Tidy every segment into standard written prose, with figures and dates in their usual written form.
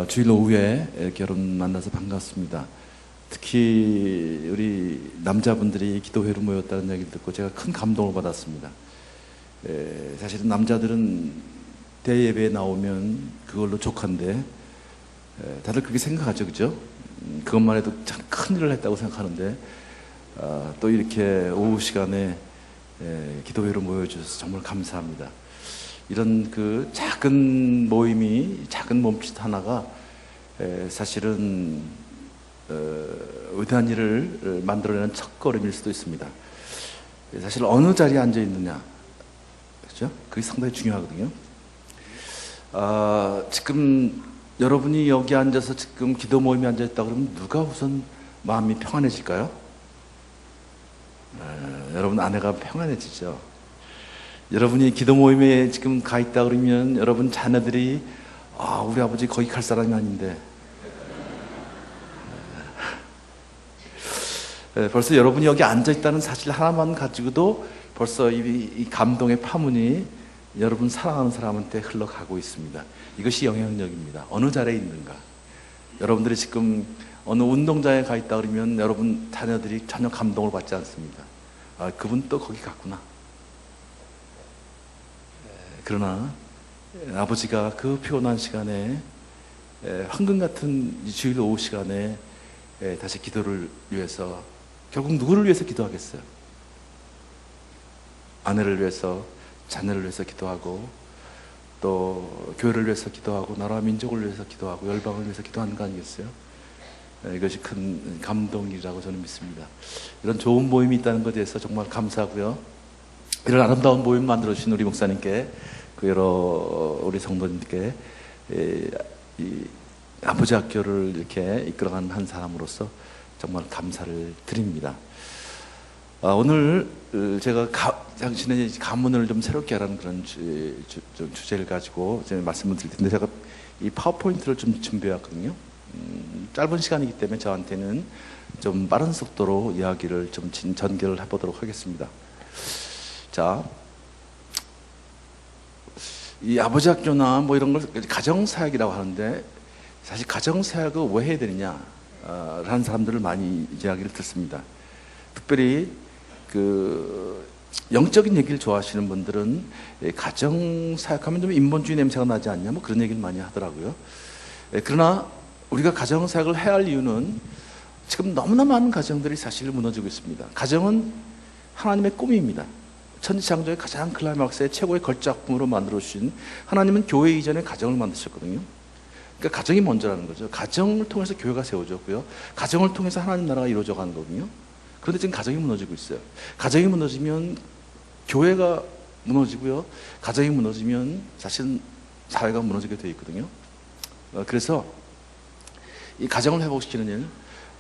주일 오후에 이렇게 여러분 만나서 반갑습니다. 특히 우리 남자분들이 기도회로 모였다는 얘기를 듣고 제가 큰 감동을 받았습니다. 사실은 남자들은 대예배에 나오면 그걸로 족한데 다들 그렇게 생각하죠, 그죠? 그것만 해도 참 큰 일을 했다고 생각하는데 또 이렇게 오후 시간에 기도회로 모여주셔서 정말 감사합니다. 이런 그 작은 모임이, 작은 몸짓 하나가 사실은 위대한 일을 만들어내는 첫걸음일 수도 있습니다. 사실 어느 자리에 앉아 있느냐, 그렇죠? 그게 상당히 중요하거든요. 지금 여러분이 여기 앉아서 지금 기도 모임에 앉아 있다 그러면 누가 우선 마음이 평안해질까요? 여러분 아내가 평안해지죠. 여러분이 기도 모임에 지금 가 있다 그러면 여러분 자녀들이 우리 아버지 거기 갈 사람이 아닌데 벌써 여러분이 여기 앉아 있다는 사실 하나만 가지고도 벌써 이 감동의 파문이 여러분 사랑하는 사람한테 흘러가고 있습니다. 이것이 영향력입니다. 어느 자리에 있는가. 여러분들이 지금 어느 운동장에 가 있다 그러면 여러분 자녀들이 전혀 감동을 받지 않습니다. 그분 또 거기 갔구나. 그러나 아버지가 그 피곤한 시간에 황금 같은 주일 오후 시간에 다시 기도를 위해서, 결국 누구를 위해서 기도하겠어요? 아내를 위해서, 자녀를 위해서 기도하고, 또 교회를 위해서 기도하고, 나라와 민족을 위해서 기도하고, 열방을 위해서 기도하는 거 아니겠어요? 이것이 큰 감동이라고 저는 믿습니다. 이런 좋은 모임이 있다는 것에 대해서 정말 감사하고요. 이런 아름다운 모임 만들어주신 우리 목사님께, 그 여러 우리 성도님께 이 아버지 학교를 이렇게 이끌어가는 한 사람으로서 정말 감사를 드립니다. 오늘 제가 당신의 가문을 좀 새롭게 하라는 그런 주제를 가지고 제가 말씀을 드릴 텐데, 제가 이 파워포인트를 좀 준비해왔거든요. 짧은 시간이기 때문에 저한테는 좀 빠른 속도로 이야기를 좀 전개를 해보도록 하겠습니다. 자, 이 아버지 학교나 뭐 이런 걸 가정사역이라고 하는데, 사실 가정사역을 왜 해야 되느냐 라는 사람들을 많이 이야기를 듣습니다. 특별히 그 영적인 얘기를 좋아하시는 분들은 가정사역하면 좀 인본주의 냄새가 나지 않냐, 뭐 그런 얘기를 많이 하더라고요. 그러나 우리가 가정사역을 해야 할 이유는 지금 너무나 많은 가정들이 사실 무너지고 있습니다. 가정은 하나님의 꿈입니다. 천지창조의 가장 클라이막스의 최고의 걸작품으로 만들어주신 하나님은 교회 이전에 가정을 만드셨거든요. 그러니까 가정이 먼저라는 거죠. 가정을 통해서 교회가 세워졌고요, 가정을 통해서 하나님 나라가 이루어져 가는 거거든요. 그런데 지금 가정이 무너지고 있어요. 가정이 무너지면 교회가 무너지고요, 가정이 무너지면 사실은 사회가 무너지게 되어 있거든요. 그래서 이 가정을 회복시키는 일,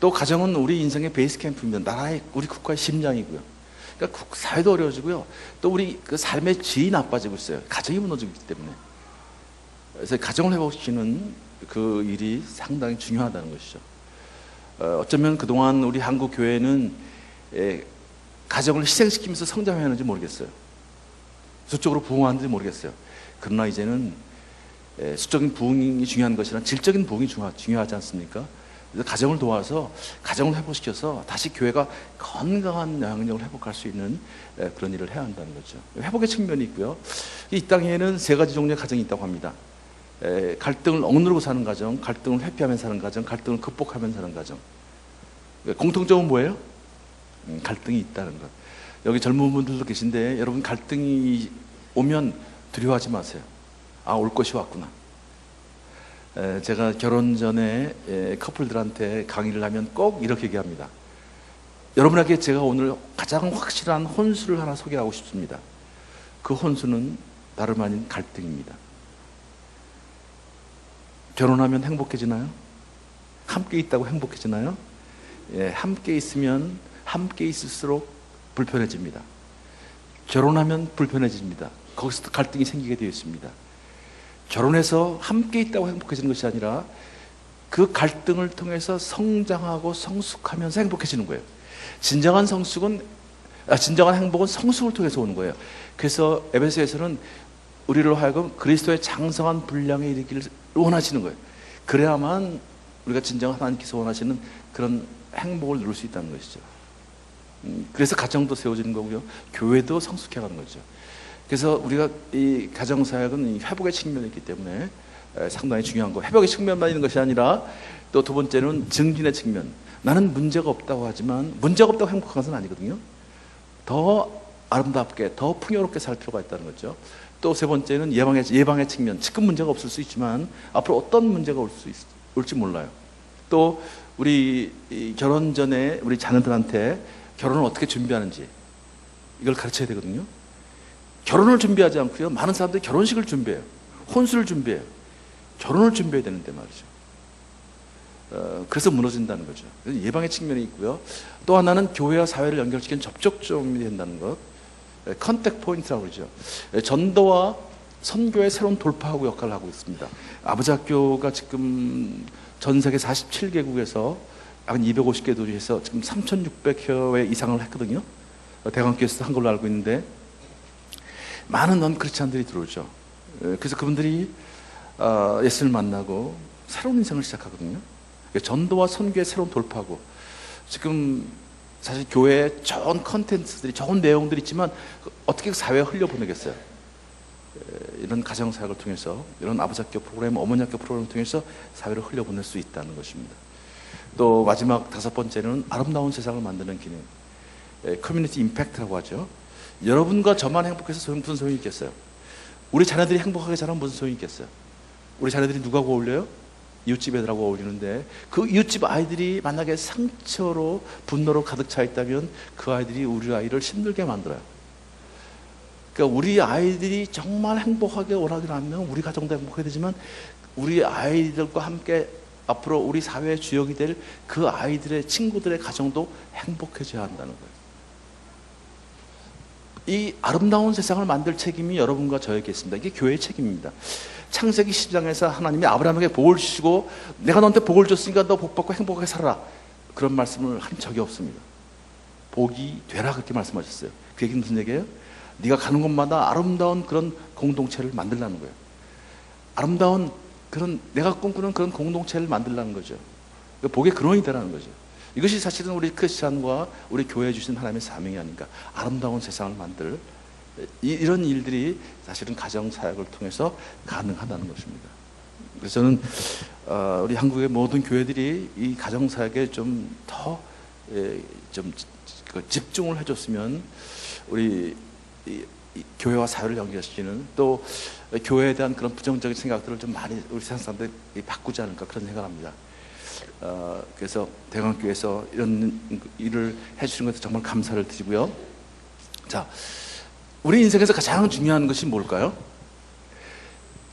또 가정은 우리 인생의 베이스 캠프입니다. 나라의, 우리 국가의 심장이고요. 그러니까 사회도 어려워지고요, 또 우리 그 삶의 질이 나빠지고 있어요. 가정이 무너지기 때문에. 그래서 가정을 회복시키는 그 일이 상당히 중요하다는 것이죠. 어쩌면 그동안 우리 한국 교회는 가정을 희생시키면서 성장했는지 모르겠어요. 수적으로 부흥하는지 모르겠어요. 그러나 이제는 수적인 부흥이 중요한 것이란 질적인 부흥이 중요하지 않습니까? 그래서 가정을 도와서, 가정을 회복시켜서 다시 교회가 건강한 영향력을 회복할 수 있는 그런 일을 해야 한다는 거죠. 회복의 측면이 있고요. 이 땅에는 세 가지 종류의 가정이 있다고 합니다. 갈등을 억누르고 사는 가정, 갈등을 회피하면서 사는 가정, 갈등을 극복하면서 사는 가정. 공통점은 뭐예요? 갈등이 있다는 것. 여기 젊은 분들도 계신데, 여러분 갈등이 오면 두려워하지 마세요. 올 것이 왔구나. 제가 결혼 전에 커플들한테 강의를 하면 꼭 이렇게 얘기합니다. 여러분에게 제가 오늘 가장 확실한 혼수를 하나 소개하고 싶습니다. 그 혼수는 다름 아닌 갈등입니다. 결혼하면 행복해지나요? 함께 있다고 행복해지나요? 함께 있으면 함께 있을수록 불편해집니다. 결혼하면 불편해집니다. 거기서 갈등이 생기게 되어 있습니다. 결혼해서 함께 있다고 행복해지는 것이 아니라 그 갈등을 통해서 성장하고 성숙하면서 행복해지는 거예요. 진정한 행복은 성숙을 통해서 오는 거예요. 그래서 에베소에서는 우리로 하여금 그리스도의 장성한 분량에 이르기를 원하시는 거예요. 그래야만 우리가 진정 하나님께서 원하시는 그런 행복을 누릴 수 있다는 것이죠. 그래서 가정도 세워지는 거고요. 교회도 성숙해가는 거죠. 그래서 우리가 이 가정사역은 회복의 측면이 있기 때문에 상당히 중요한 거. 회복의 측면만 있는 것이 아니라 또 두 번째는 증진의 측면. 나는 문제가 없다고 하지만 문제가 없다고 행복한 것은 아니거든요. 더 아름답게, 더 풍요롭게 살 필요가 있다는 거죠. 또 세 번째는 예방의 측면. 지금 문제가 없을 수 있지만 앞으로 어떤 문제가 올지 몰라요. 또 우리 결혼 전에 우리 자녀들한테 결혼을 어떻게 준비하는지 이걸 가르쳐야 되거든요. 결혼을 준비하지 않고요. 많은 사람들이 결혼식을 준비해요. 혼수를 준비해요. 결혼을 준비해야 되는데 말이죠. 그래서 무너진다는 거죠. 예방의 측면이 있고요. 또 하나는 교회와 사회를 연결시키는 접촉점이 된다는 것. 컨택 포인트라고 그러죠. 전도와 선교의 새로운 돌파구 역할을 하고 있습니다. 아버지 학교가 지금 전 세계 47개국에서 약 250개 도시에서 지금 3,600회 이상을 했거든요. 대관교에서 한 걸로 알고 있는데 많은 넌 크리스찬들이 들어오죠. 그래서 그분들이 예수를 만나고 새로운 인생을 시작하거든요. 전도와 선교의 새로운 돌파구. 지금 사실 교회에 좋은 컨텐츠들이, 좋은 내용들이 있지만 어떻게 사회에 흘려보내겠어요? 이런 가정사역을 통해서, 이런 아버지학교 프로그램, 어머니학교 프로그램을 통해서 사회를 흘려보낼 수 있다는 것입니다. 또 마지막 다섯 번째는 아름다운 세상을 만드는 기능, 커뮤니티 임팩트라고 하죠. 여러분과 저만 행복해서 무슨 소용이 있겠어요? 우리 자녀들이 행복하게 자라면 무슨 소용이 있겠어요? 우리 자녀들이 누구하고 어울려요? 이웃집 애들하고 어울리는데 그 이웃집 아이들이 만약에 상처로 분노로 가득 차 있다면 그 아이들이 우리 아이를 힘들게 만들어요. 그러니까 우리 아이들이 정말 행복하게 원하면 우리 가정도 행복해야 되지만 우리 아이들과 함께 앞으로 우리 사회의 주역이 될 그 아이들의 친구들의 가정도 행복해져야 한다는 거예요. 이 아름다운 세상을 만들 책임이 여러분과 저에게 있습니다. 이게 교회의 책임입니다. 창세기 10장에서 하나님이 아브라함에게 복을 주시고 내가 너한테 복을 줬으니까 너 복받고 행복하게 살아라, 그런 말씀을 한 적이 없습니다. 복이 되라 그렇게 말씀하셨어요. 그 얘기는 무슨 얘기예요? 네가 가는 곳마다 아름다운 그런 공동체를 만들라는 거예요. 아름다운 그런 내가 꿈꾸는 그런 공동체를 만들라는 거죠. 복의 근원이 되라는 거죠. 이것이 사실은 우리 크리스찬과 우리 교회에 주신 하나님의 사명이 아닌가. 아름다운 세상을 만들 이런 일들이 사실은 가정사역을 통해서 가능하다는 것입니다. 그래서 저는 우리 한국의 모든 교회들이 이 가정사역에 좀 더 집중을 해줬으면 우리 이 교회와 사회를 연결시키는, 또 교회에 대한 그런 부정적인 생각들을 좀 많이 우리 세상 사람들이 바꾸지 않을까 그런 생각을 합니다. 그래서 대관교회에서 이런 일을 해주시는 것에 정말 감사를 드리고요. 자, 우리 인생에서 가장 중요한 것이 뭘까요?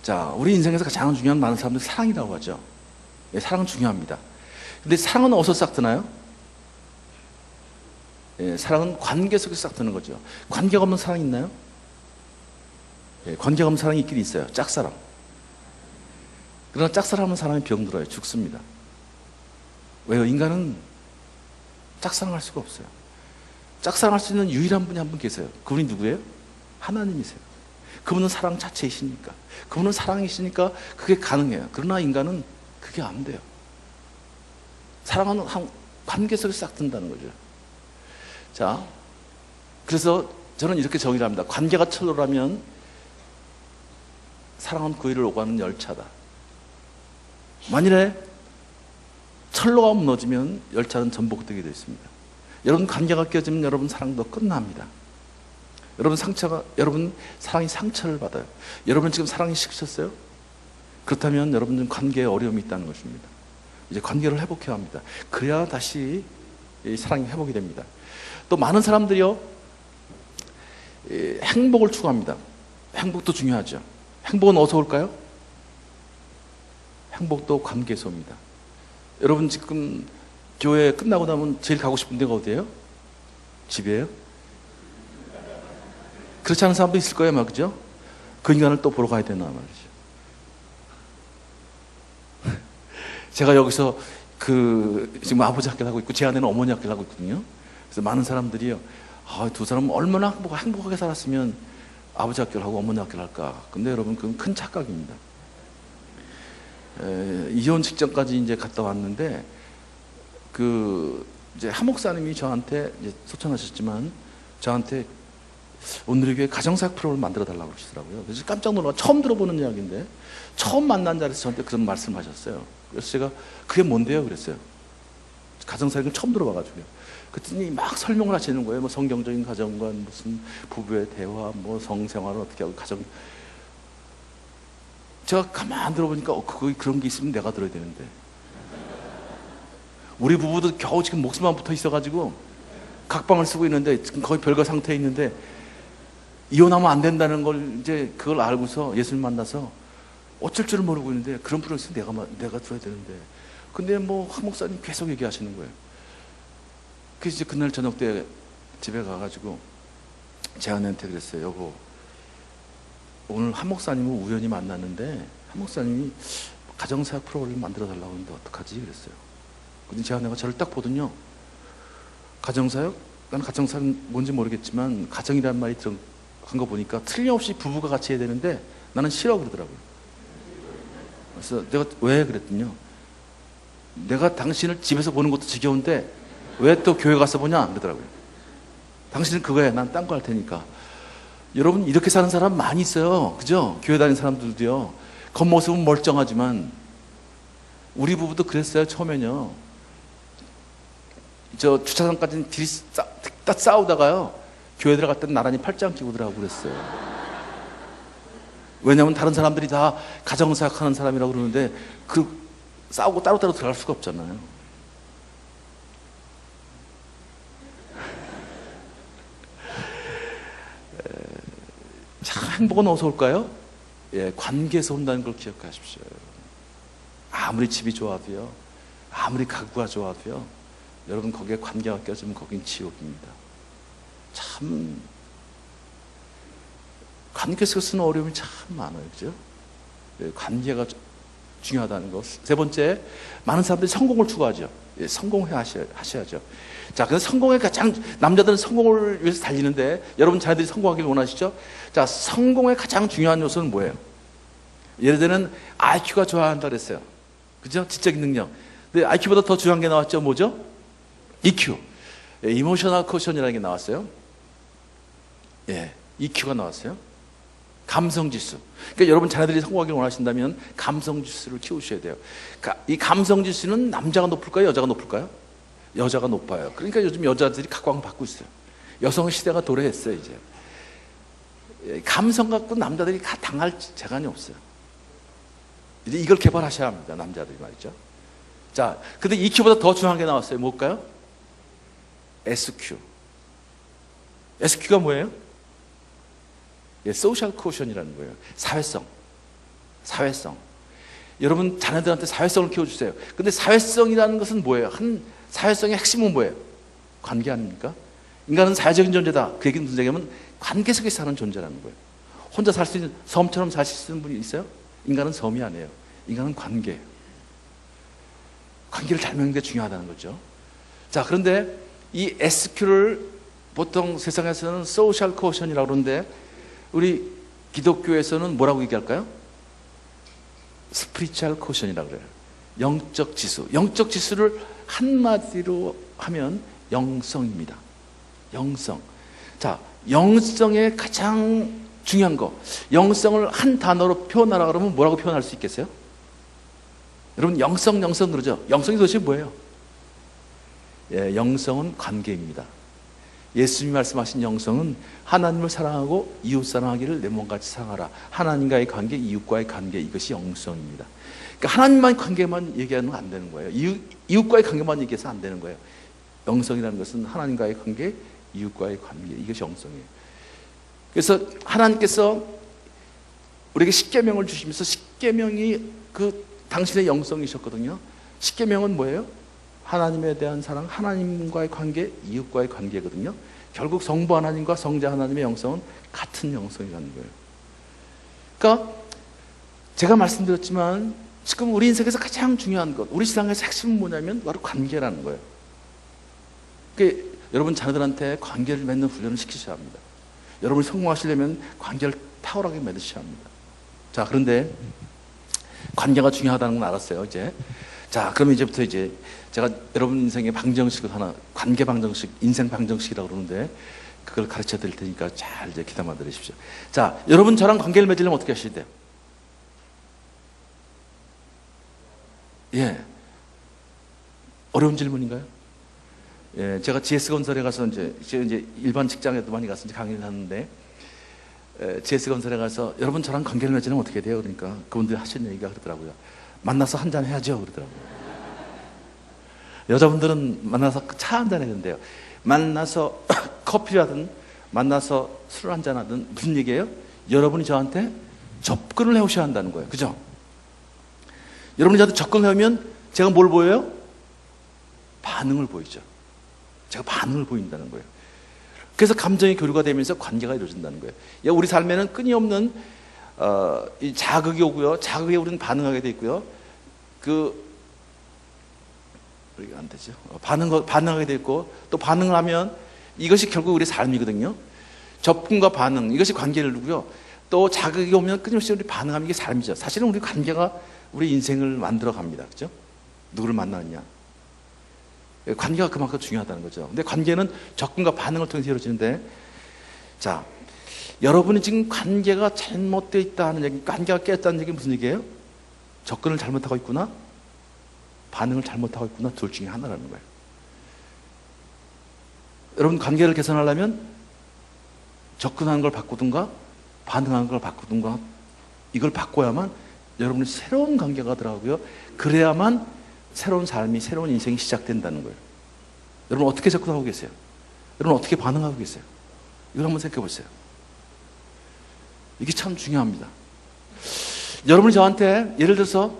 자, 우리 인생에서 가장 중요한, 많은 사람들이 사랑이라고 하죠. 예, 사랑은 중요합니다. 근데 사랑은 어디서 싹 드나요? 예, 사랑은 관계 속에서 싹 드는 거죠. 관계가 없는 사랑이 있나요? 예, 관계가 없는 사랑이 있긴 있어요. 짝사랑. 그러나 짝사랑하면 사람이 병들어요. 죽습니다. 왜요? 인간은 짝사랑할 수가 없어요. 짝사랑할 수 있는 유일한 분이 한 분 계세요. 그분이 누구예요? 하나님이세요. 그분은 사랑 자체이시니까, 그분은 사랑이시니까 그게 가능해요. 그러나 인간은 그게 안 돼요. 사랑은 한 관계 속에 싹 든다는 거죠. 자, 그래서 저는 이렇게 정의를 합니다. 관계가 철로라면 사랑은 그 위를 오가는 열차다. 만일에 철로가 무너지면 열차는 전복되게 되어 있습니다. 여러분 관계가 깨지면 여러분 사랑도 끝납니다. 여러분 사랑이 상처를 받아요. 여러분 지금 사랑이 식으셨어요? 그렇다면 여러분은 관계에 어려움이 있다는 것입니다. 이제 관계를 회복해야 합니다. 그래야 다시 이 사랑이 회복이 됩니다. 또 많은 사람들이요, 행복을 추구합니다. 행복도 중요하죠. 행복은 어디서 올까요? 행복도 관계에서 옵니다. 여러분 지금 교회 끝나고 나면 제일 가고 싶은 데가 어디예요? 집이에요? 그렇지 않은 사람도 있을 거예요, 막, 그죠? 그 인간을 또 보러 가야 되나 말이죠. 제가 여기서 지금 아버지 학교를 하고 있고 제 아내는 어머니 학교를 하고 있거든요. 그래서 많은 사람들이요, 두 사람은 얼마나 행복하게 살았으면 아버지 학교를 하고 어머니 학교를 할까. 근데 여러분, 그건 큰 착각입니다. 이혼 직전까지 이제 갔다 왔는데 이제 한 목사님이 저한테 이제 소천하셨지만 저한테 오늘의 교회 가정사역 프로그램을 만들어 달라고 그러시더라고요. 그래서 깜짝 놀라 처음 들어보는 이야기인데 처음 만난 자리에서 저한테 그런 말씀하셨어요. 그래서 제가 그게 뭔데요? 그랬어요. 가정사역을 처음 들어봐가지고요. 그랬더니 막 설명을 하시는 거예요. 뭐 성경적인 가정관, 무슨 부부의 대화, 뭐 성생활을 어떻게 하고 가정. 제가 가만 들어보니까 그런 게 있으면 내가 들어야 되는데. 우리 부부도 겨우 지금 목숨만 붙어 있어가지고 각방을 쓰고 있는데 지금 거의 별거 상태에 있는데 이혼하면 안 된다는 걸 이제 그걸 알고서 예수님 만나서 어쩔 줄을 모르고 있는데 그런 프로그램 있으면 내가 들어야 되는데. 근데 뭐 한 목사님 계속 얘기하시는 거예요. 그래서 이제 그날 저녁 때 집에 가가지고 제 아내한테 그랬어요. 여보, 오늘 한 목사님을 우연히 만났는데 한 목사님이 가정사역 프로그램을 만들어 달라고 하는데 어떡하지? 그랬어요. 근데 제 아내가 저를 딱 보더니 가정사역? 난 가정사역 뭔지 모르겠지만 가정이라는 말이 들어간 거 보니까 틀림없이 부부가 같이 해야 되는데 나는 싫어 그러더라고요. 그래서 내가 왜? 그랬더니요. 내가 당신을 집에서 보는 것도 지겨운데 왜 또 교회 가서 보냐? 그러더라고요. 당신은 그거야. 난 딴 거 할 테니까. 여러분 이렇게 사는 사람 많이 있어요. 그죠? 교회 다니는 사람들도요. 겉모습은 멀쩡하지만 우리 부부도 그랬어요. 처음에는요. 저 주차장까지 딱 싸우다가요. 교회 들어갈 때는 나란히 팔짱 끼고 들어가고 그랬어요. 왜냐하면 다른 사람들이 다 가정사역 하는 사람이라고 그러는데 싸우고 따로따로 들어갈 수가 없잖아요. 참 행복은 어디서 올까요? 관계에서 온다는 걸 기억하십시오. 아무리 집이 좋아도요, 아무리 가구가 좋아도요, 여러분 거기에 관계가 껴지면 거긴 지옥입니다. 참 관계에서 쓰는 어려움이 참 많아요. 그죠? 관계가 중요하다는 것. 세 번째, 많은 사람들이 성공을 추구하죠. 성공하셔야죠. 자, 그래서 남자들은 성공을 위해서 달리는데, 여러분 자녀들이 성공하길 원하시죠? 자, 성공의 가장 중요한 요소는 뭐예요? 예를 들면, IQ가 좋아야 한다 그랬어요. 그죠? 지적인 능력. 근데 IQ보다 더 중요한 게 나왔죠? 뭐죠? EQ. 이모셔널 쿼션이라는 게 나왔어요. EQ가 나왔어요. 감성지수. 그러니까 여러분 자녀들이 성공하기를 원하신다면 감성지수를 키우셔야 돼요. 이 감성지수는 남자가 높을까요? 여자가 높을까요? 여자가 높아요. 그러니까 요즘 여자들이 각광받고 있어요. 여성 시대가 도래했어요. 이제 감성 갖고 남자들이 당할 재간이 없어요. 이제 이걸 개발하셔야 합니다. 남자들이 말이죠. 자, 근데 EQ보다 더 중요한 게 나왔어요. 뭘까요? SQ. SQ가 뭐예요? 소셜 코션이라는 거예요. 사회성. 여러분 자녀들한테 사회성을 키워주세요. 근데 사회성이라는 것은 뭐예요? 사회성의 핵심은 뭐예요? 관계 아닙니까? 인간은 사회적인 존재다. 그 얘기는 무슨 얘기냐면 관계 속에 사는 존재라는 거예요. 혼자 살 수 있는, 섬처럼 살 수 있는 분이 있어요? 인간은 섬이 아니에요. 인간은 관계예요. 관계를 잘 맺는 게 중요하다는 거죠. 자, 그런데 이 SQ를 보통 세상에서는 소셜 코션이라고 그러는데 우리 기독교에서는 뭐라고 얘기할까요? 스피리추얼 코션이라고 그래요. 영적 지수. 영적 지수를 한마디로 하면 영성입니다. 영성. 자, 영성의 가장 중요한 거. 영성을 한 단어로 표현하라 그러면 뭐라고 표현할 수 있겠어요? 여러분 영성 그러죠? 영성이 도대체 뭐예요? 영성은 관계입니다. 예수님이 말씀하신 영성은 하나님을 사랑하고 이웃 사랑하기를 내 몸같이 사랑하라. 하나님과의 관계, 이웃과의 관계, 이것이 영성입니다. 그러니까 하나님과의 관계만 얘기하는 건 안 되는 거예요. 이웃과의 관계만 얘기해서 안 되는 거예요. 영성이라는 것은 하나님과의 관계, 이웃과의 관계, 이것이 영성이에요. 그래서 하나님께서 우리에게 십계명을 주시면서 십계명이 당신의 영성이셨거든요. 십계명은 뭐예요? 하나님에 대한 사랑, 하나님과의 관계, 이웃과의 관계거든요. 결국 성부 하나님과 성자 하나님의 영성은 같은 영성이라는 거예요. 그러니까 제가 말씀드렸지만 지금 우리 인생에서 가장 중요한 것, 우리 신앙에서 핵심은 뭐냐면 바로 관계라는 거예요. 그러니까 여러분 자녀들한테 관계를 맺는 훈련을 시키셔야 합니다. 여러분이 성공하시려면 관계를 탁월하게 맺으셔야 합니다. 자, 그런데 관계가 중요하다는 건 알았어요, 이제. 자, 그러면 이제부터 이제 제가 여러분 인생의 방정식을 하나, 관계 방정식, 인생 방정식이라고 그러는데 그걸 가르쳐 드릴 테니까 잘 이제 귀담아 들으십시오. 자, 여러분 저랑 관계를 맺으려면 어떻게 하셔야 돼요? 예. 어려운 질문인가요? 예, 제가 GS건설에 가서 이제 일반 직장에도 많이 가서 이제 강의를 하는데, GS건설에 가서 여러분 저랑 관계를 맺으려면 어떻게 돼요? 그러니까 그분들이 하시는 얘기가 그러더라고요. 만나서 한잔 해야죠. 그러더라고요. 여자분들은 만나서 차 한잔 해야 된대요. 만나서 커피를 하든 만나서 술을 한잔 하든 무슨 얘기예요? 여러분이 저한테 접근을 해오셔야 한다는 거예요. 그죠? 여러분이 저한테 접근을 하면 제가 뭘 보여요? 반응을 보이죠. 제가 반응을 보인다는 거예요. 그래서 감정의 교류가 되면서 관계가 이루어진다는 거예요. 우리 삶에는 끊임없는 이 자극이 오고요. 자극에 우리는 반응하게 돼 있고요. 우리가 안 되죠. 반응하게 돼 있고 또 반응을 하면 이것이 결국 우리 삶이거든요. 접근과 반응, 이것이 관계를 이루고요. 또 자극이 오면 끊임없이 우리 반응하는 게 삶이죠. 사실은 우리 관계가 우리 인생을 만들어 갑니다. 그죠? 누구를 만나느냐. 관계가 그만큼 중요하다는 거죠. 근데 관계는 접근과 반응을 통해서 이루어지는데, 자, 여러분이 지금 관계가 잘못되어 있다는 얘기, 관계가 깨졌다는 얘기 무슨 얘기예요? 접근을 잘못하고 있구나, 반응을 잘못하고 있구나, 둘 중에 하나라는 거예요. 여러분 관계를 개선하려면 접근하는 걸 바꾸든가 반응하는 걸 바꾸든가, 이걸 바꿔야만 여러분이 새로운 관계가 들어가고요. 그래야만 새로운 삶이, 새로운 인생이 시작된다는 거예요. 여러분 어떻게 접근하고 계세요? 여러분 어떻게 반응하고 계세요? 이걸 한번 생각해 보세요. 이게 참 중요합니다. 여러분이 저한테 예를 들어서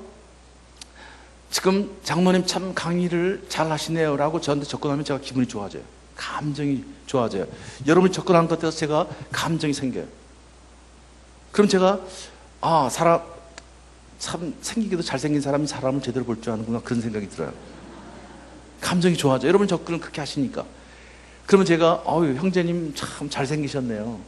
지금 장로님 참 강의를 잘 하시네요 라고 저한테 접근하면 제가 기분이 좋아져요. 감정이 좋아져요. 여러분이 접근하는 것 같아서 제가 감정이 생겨요. 그럼 제가 참 생기기도 잘생긴 사람이 사람을 제대로 볼 줄 아는구나, 그런 생각이 들어요. 감정이 좋아져. 여러분 접근을 그렇게 하시니까. 그러면 제가 형제님 참 잘생기셨네요.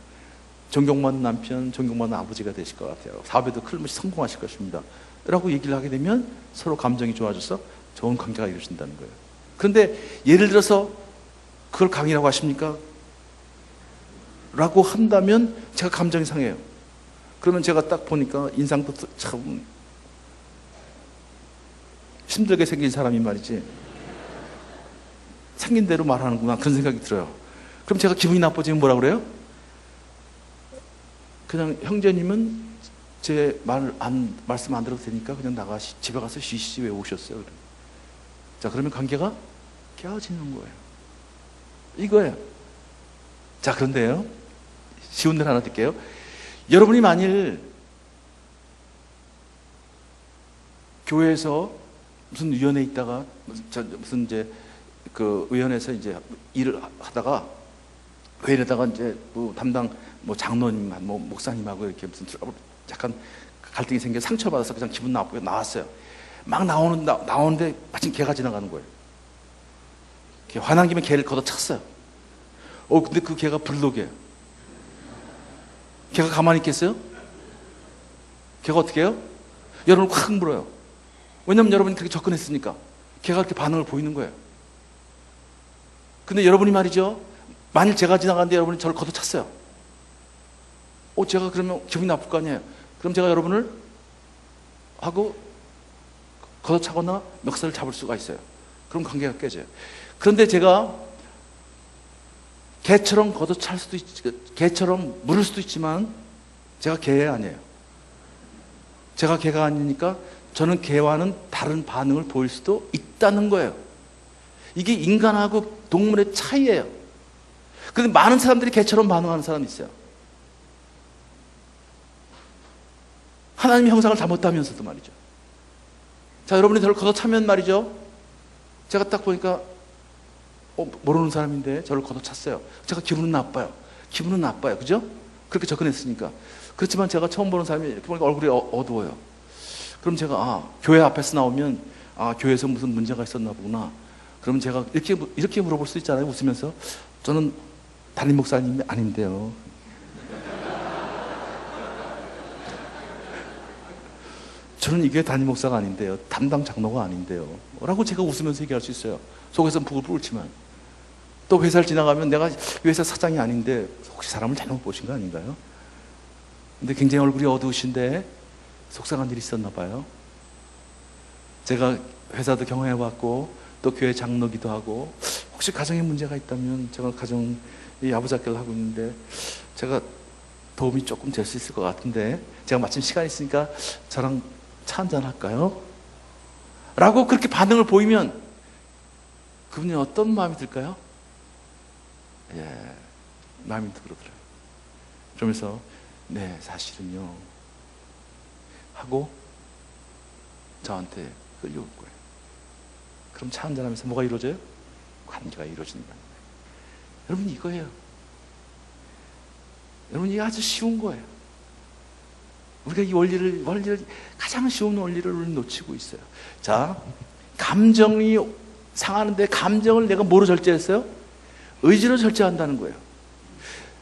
존경받는 남편, 존경받는 아버지가 되실 것 같아요. 사업에도 클무시 성공하실 것입니다 라고 얘기를 하게 되면 서로 감정이 좋아져서 좋은 관계가 이루어진다는 거예요. 그런데 예를 들어서 그걸 강의라고 하십니까? 라고 한다면 제가 감정이 상해요. 그러면 제가 딱 보니까 인상도 참 힘들게 생긴 사람이 말이지, 생긴 대로 말하는구나, 그런 생각이 들어요. 그럼 제가 기분이 나빠지면 뭐라 그래요? 그냥 형제님은 제 말씀 안 들어도 되니까 그냥 집에 가서 쉬시지 왜 오셨어요? 자, 그러면 관계가 깨어지는 거예요. 이거예요. 자, 그런데요, 쉬운 데 하나 드릴게요. 여러분이 만일 교회에서 무슨 위원회에 있다가 무슨 이제 그 위원회에서 이제 일을 하다가 회의에다가 이제 담당 장로님, 목사님하고 이렇게 무슨 약간 갈등이 생겨 상처받아서 그냥 기분 나쁘게 나왔어요. 막 나오는데 마침 개가 지나가는 거예요. 화난 김에 개를 걷어찼어요. 근데 그 개가 불독이에요. 개가 가만히 있겠어요? 개가 어떻게 해요? 여러분을 확 물어요. 왜냐면 여러분이 그렇게 접근했으니까. 걔가 그렇게 반응을 보이는 거예요. 근데 여러분이 말이죠, 만일 제가 지나가는데 여러분이 저를 걷어찼어요. 제가 그러면 기분이 나쁠 거 아니에요. 그럼 제가 여러분을 하고 걷어차거나 멱살을 잡을 수가 있어요. 그럼 관계가 깨져요. 그런데 제가 개처럼 걷어찰 수도 개처럼 물을 수도 있지만 제가 개 아니에요. 제가 개가 아니니까 저는 개와는 다른 반응을 보일 수도 있다는 거예요. 이게 인간하고 동물의 차이예요. 그런데 많은 사람들이 개처럼 반응하는 사람이 있어요. 하나님의 형상을 잘못하면서도 말이죠. 자, 여러분이 저를 걷어차면 말이죠, 제가 딱 보니까 모르는 사람인데 저를 걷어찼어요. 제가 기분은 나빠요. 그죠? 그렇게 접근했으니까. 그렇지만 제가 처음 보는 사람이 이렇게 보니까 얼굴이 어두워요. 그럼 제가 교회 앞에서 나오면 교회에서 무슨 문제가 있었나 보구나. 그럼 제가 이렇게 물어볼 수 있잖아요, 웃으면서. 저는 담임 목사님이 아닌데요. 저는 이게 담임 목사가 아닌데요, 담당 장로가 아닌데요 라고 제가 웃으면서 얘기할 수 있어요. 속에서는 부글부글 옳지만. 또 회사를 지나가면 내가 회사 사장이 아닌데 혹시 사람을 잘못 보신 거 아닌가요? 근데 굉장히 얼굴이 어두우신데 속상한 일이 있었나 봐요. 제가 회사도 경험해봤고 또 교회 장로기도 하고, 혹시 가정에 문제가 있다면, 제가 가정 이 아부작교를 하고 있는데 제가 도움이 조금 될 수 있을 것 같은데, 제가 마침 시간이 있으니까 저랑 차 한잔 할까요? 라고 그렇게 반응을 보이면 그분이 어떤 마음이 들까요? 마음이 들더라고요. 그러면서 네, 사실은요 하고 저한테 끌려올 거예요. 그럼 차 한잔하면서 뭐가 이루어져요? 관계가 이루어진다. 여러분, 이거예요. 여러분, 이게 아주 쉬운 거예요. 우리가 이 원리를 가장 쉬운 원리를 우리는 놓치고 있어요. 자, 감정이 상하는데 감정을 내가 뭐로 절제했어요? 의지로 절제한다는 거예요.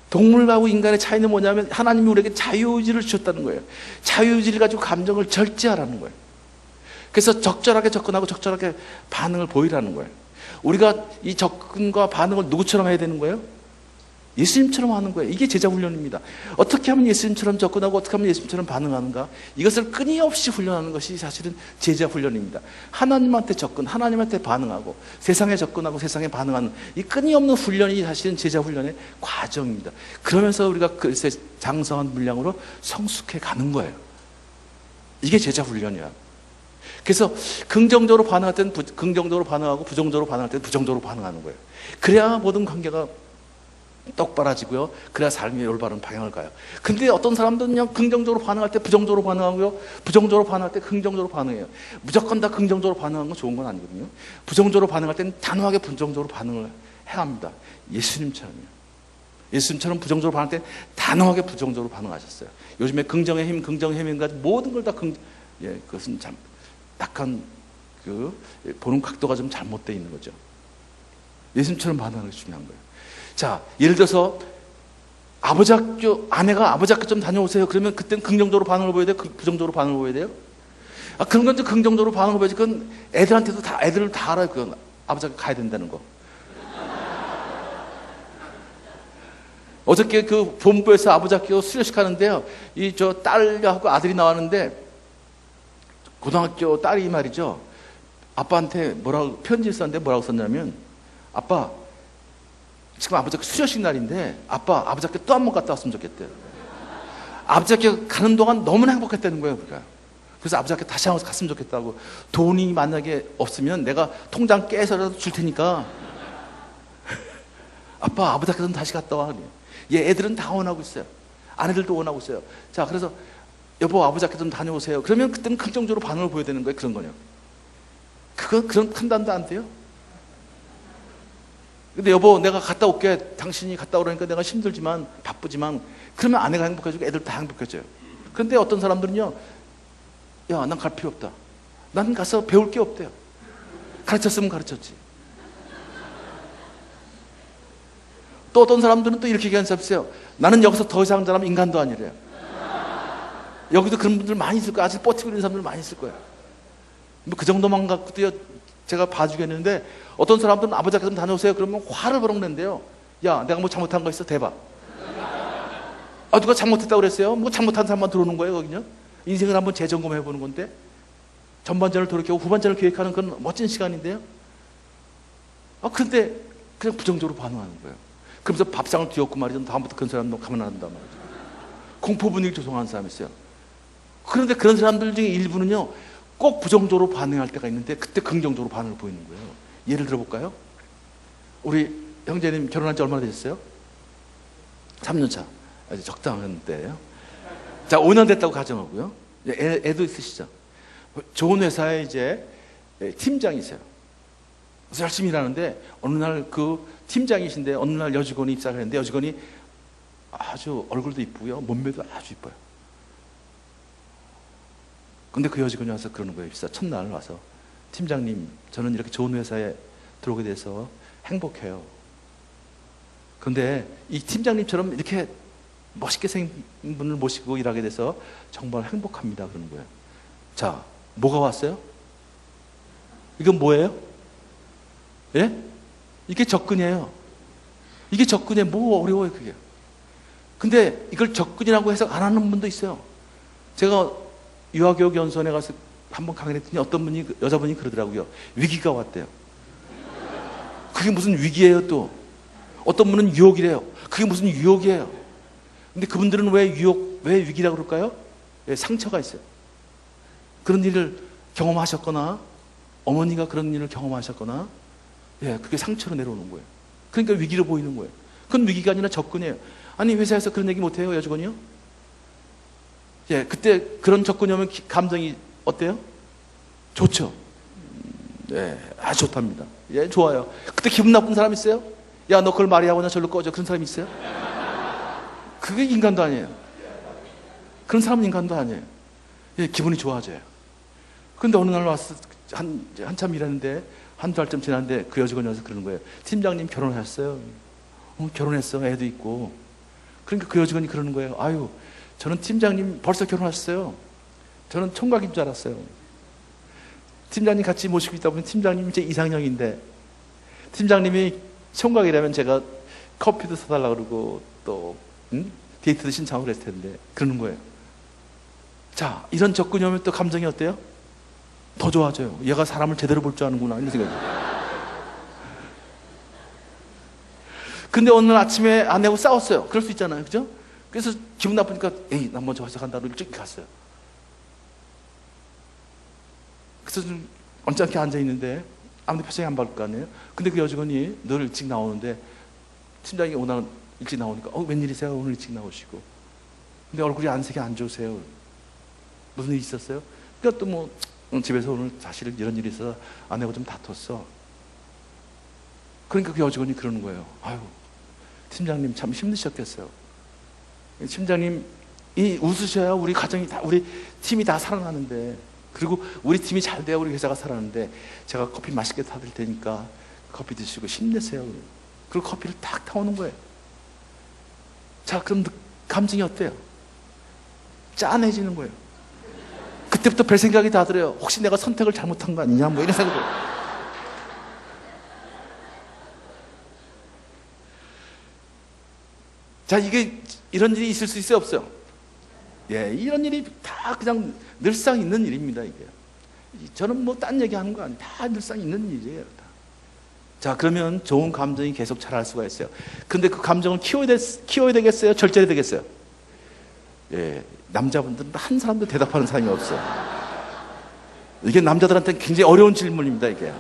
동물하고 인간의 차이는 뭐냐면 하나님이 우리에게 자유의지를 주셨다는 거예요. 자유의지를 가지고 감정을 절제하라는 거예요. 그래서 적절하게 접근하고 적절하게 반응을 보이라는 거예요. 우리가 이 접근과 반응을 누구처럼 해야 되는 거예요? 예수님처럼 하는 거예요. 이게 제자 훈련입니다. 어떻게 하면 예수님처럼 접근하고 어떻게 하면 예수님처럼 반응하는가? 이것을 끊임없이 훈련하는 것이 사실은 제자 훈련입니다. 하나님한테 접근, 하나님한테 반응하고 세상에 접근하고 세상에 반응하는 이 끊임없는 훈련이 사실은 제자 훈련의 과정입니다. 그러면서 우리가 글쎄 장성한 분량으로 성숙해 가는 거예요. 이게 제자 훈련이야. 그래서 긍정적으로 반응할 때는 긍정적으로 반응하고 부정적으로 반응할 때는 부정적으로 반응하는 거예요. 그래야 모든 관계가 똑바라지고요. 그래야 삶의 올바른 방향을 가요. 근데 어떤 사람들은 그냥 긍정적으로 반응할 때 부정적으로 반응하고요, 부정적으로 반응할 때 긍정적으로 반응해요. 무조건 다 긍정적으로 반응하는 건 좋은 건 아니거든요. 부정적으로 반응할 때는 단호하게 부정적으로 반응을 해야 합니다. 예수님처럼요. 예수님처럼 부정적으로 반응할 때 단호하게 부정적으로 반응하셨어요. 요즘에 긍정의 힘, 긍정의 힘인가 모든 걸 다 그것은 참 약간 보는 각도가 좀 잘못되어 있는 거죠. 예수님처럼 반응하는 게 중요한 거예요. 자, 예를 들어서 아내가 아버지 학교 좀 다녀오세요. 그러면 그때는 긍정적으로 반응을 보여야 돼요? 부정적으로 반응을 보여야 돼요? 그런 건 긍정적으로 반응을 보여야지. 그건 애들한테도 애들은 다 알아요. 그건 아버지 학교 가야 된다는 거. 어저께 그 본부에서 아버지 학교 수료식 하는데요. 딸하고 아들이 나왔는데, 고등학교 딸이 말이죠. 아빠한테 편지를 썼는데 뭐라고 썼냐면, 아빠, 지금 아버지 학교 수료식 날인데 아버지 학교 또 한 번 갔다 왔으면 좋겠대요. 아버지 학교 가는 동안 너무나 행복했다는 거예요, 우리가. 그래서 아버지 학교 다시 한번 갔으면 좋겠다고. 돈이 만약에 없으면 내가 통장 깨서라도 줄 테니까 아빠, 아버지 학교 좀 다시 갔다 와. 얘 애들은 다 원하고 있어요. 아내들도 원하고 있어요. 자, 그래서 여보, 아버지 학교 좀 다녀오세요. 그러면 그때는 긍정적으로 반응을 보여야 되는 거예요. 그런 거요. 그런 판단도 안 돼요. 근데 여보, 내가 갔다 올게. 당신이 갔다 오라니까 내가 힘들지만 바쁘지만, 그러면 아내가 행복해지고 애들 다 행복해져요. 그런데 어떤 사람들은요, 야, 난 갈 필요 없다. 난 가서 배울 게 없대요. 가르쳤으면 가르쳤지. 또 어떤 사람들은 또 이렇게 얘기하는 사람이 있어요. 나는 여기서 더 이상 자라면 인간도 아니래요. 여기도 그런 분들 많이 있을 거예요. 아직 버티고 있는 사람들 많이 있을 거예요. 뭐 그 정도만 갖고도요, 제가 봐주겠는데, 어떤 사람들은 아버지 학교 좀 다녀오세요. 그러면 화를 버럭 낸대요. 야, 내가 뭐 잘못한 거 있어? 대박. 누가 잘못했다고 그랬어요? 뭐 잘못한 사람만 들어오는 거예요, 거기는? 인생을 한번 재점검해 보는 건데, 전반전을 돌이키고 후반전을 계획하는 그런 멋진 시간인데요. 근데 그냥 부정적으로 반응하는 거예요. 그러면서 밥상을 뒤엎고 말이죠. 다음부터 그런 사람 가만 안 한단 말이죠. 공포 분위기 조성하는 사람이 있어요. 그런데 그런 사람들 중에 일부는요, 꼭 부정적으로 반응할 때가 있는데 그때 긍정적으로 반응을 보이는 거예요. 예를 들어볼까요? 우리 형제님 결혼한 지 얼마나 되셨어요? 3년 차. 아주 적당한 때예요. 자, 5년 됐다고 가정하고요. 애도 있으시죠? 좋은 회사에 이제 팀장이세요. 그래서 열심히 일하는데 어느 날 그 팀장이신데 어느 날 여직원이 입사를 했는데, 여직원이 아주 얼굴도 이쁘고요, 몸매도 아주 이뻐요. 근데 그 여직원이 와서 그러는 거예요. 입사 첫날 와서, 팀장님, 저는 이렇게 좋은 회사에 들어오게 돼서 행복해요. 그런데 이 팀장님처럼 이렇게 멋있게 생긴 분을 모시고 일하게 돼서 정말 행복합니다. 그러는 거예요. 자, 뭐가 왔어요? 이건 뭐예요? 예? 이게 접근이에요. 이게 접근이에요. 뭐 어려워요, 그게. 근데 이걸 접근이라고 해석 안 하는 분도 있어요. 제가 유아교육연수원에 가서 한번 강연했더니 어떤 분이, 여자분이 그러더라고요. 위기가 왔대요. 그게 무슨 위기예요, 또? 어떤 분은 유혹이래요. 그게 무슨 유혹이에요? 근데 그분들은 왜 유혹, 왜 위기라고 그럴까요? 예, 상처가 있어요. 그런 일을 경험하셨거나, 어머니가 그런 일을 경험하셨거나, 예, 그게 상처로 내려오는 거예요. 그러니까 위기로 보이는 거예요. 그건 위기가 아니라 접근이에요. 아니, 회사에서 그런 얘기 못해요, 여직원이요? 예, 그때 그런 접근이 오면 감정이 어때요? 좋죠? 예, 아주 좋답니다. 예, 좋아요. 그때 기분 나쁜 사람 있어요? 야, 너 그걸 말이 하고나 절로 꺼져. 그런 사람이 있어요? 그게 인간도 아니에요. 그런 사람은 인간도 아니에요. 예, 기분이 좋아져요. 근데 어느 날 와서 한참 일했는데 한두 달쯤 지났는데 그 여직원이 와서 그러는 거예요. 팀장님 결혼하셨어요? 결혼했어. 애도 있고. 그러니까 그 여직원이 그러는 거예요. 아유, 저는 팀장님 벌써 결혼하셨어요. 저는 총각인 줄 알았어요. 팀장님 같이 모시고 있다 보면 팀장님 제 이상형인데 팀장님이 총각이라면 제가 커피도 사달라고 그러고 또 데이트도 신청하고 그랬을 텐데 그러는 거예요. 자, 이런 접근이 오면 또 감정이 어때요? 더 좋아져요. 얘가 사람을 제대로 볼 줄 아는구나 이런 생각이. 근데 어느 날 아침에 아내하고 싸웠어요. 그럴 수 있잖아요, 그죠? 그래서 기분 나쁘니까 에이, 난 먼저 와서 간다고 일찍 갔어요. 그래서 좀 언짢게 앉아있는데 아무도 표정이 안 바뀔 거 아니에요? 근데 그 여직원이 늘 일찍 나오는데 팀장이 오늘 일찍 나오니까 웬일이세요? 오늘 일찍 나오시고. 근데 얼굴이 안색이 안 좋으세요. 무슨 일 있었어요? 그러니까 또 뭐 집에서 오늘 사실 이런 일이 있어서 아내하고 좀 다퉜어. 그러니까 그 여직원이 그러는 거예요. 아유, 팀장님 참 힘드셨겠어요. 팀장님 이 웃으셔야 우리 가정이 다, 우리 팀이 다 살아나는데, 그리고 우리 팀이 잘 돼야 우리 회사가 살아나는데, 제가 커피 맛있게 타드릴 테니까 커피 드시고 힘내세요. 그리고 커피를 딱 타오는 거예요. 자, 그럼 감정이 어때요? 짠해지는 거예요. 그때부터 별 생각이 다 들어요. 혹시 내가 선택을 잘못한 거 아니냐? 뭐 이런 생각이 들어요. 자, 이게 이런 일이 있을 수 있어요, 없어요? 예, 이런 일이 다 그냥 늘상 있는 일입니다, 이게. 저는 뭐 딴 얘기 하는 거 아니에요. 다 늘상 있는 일이에요, 다. 자, 그러면 좋은 감정이 계속 자랄 수가 있어요. 근데 그 감정을 키워야 되겠어요? 절제해야 되겠어요? 예, 남자분들은 한 사람도 대답하는 사람이 없어요. 이게 남자들한테는 굉장히 어려운 질문입니다, 이게.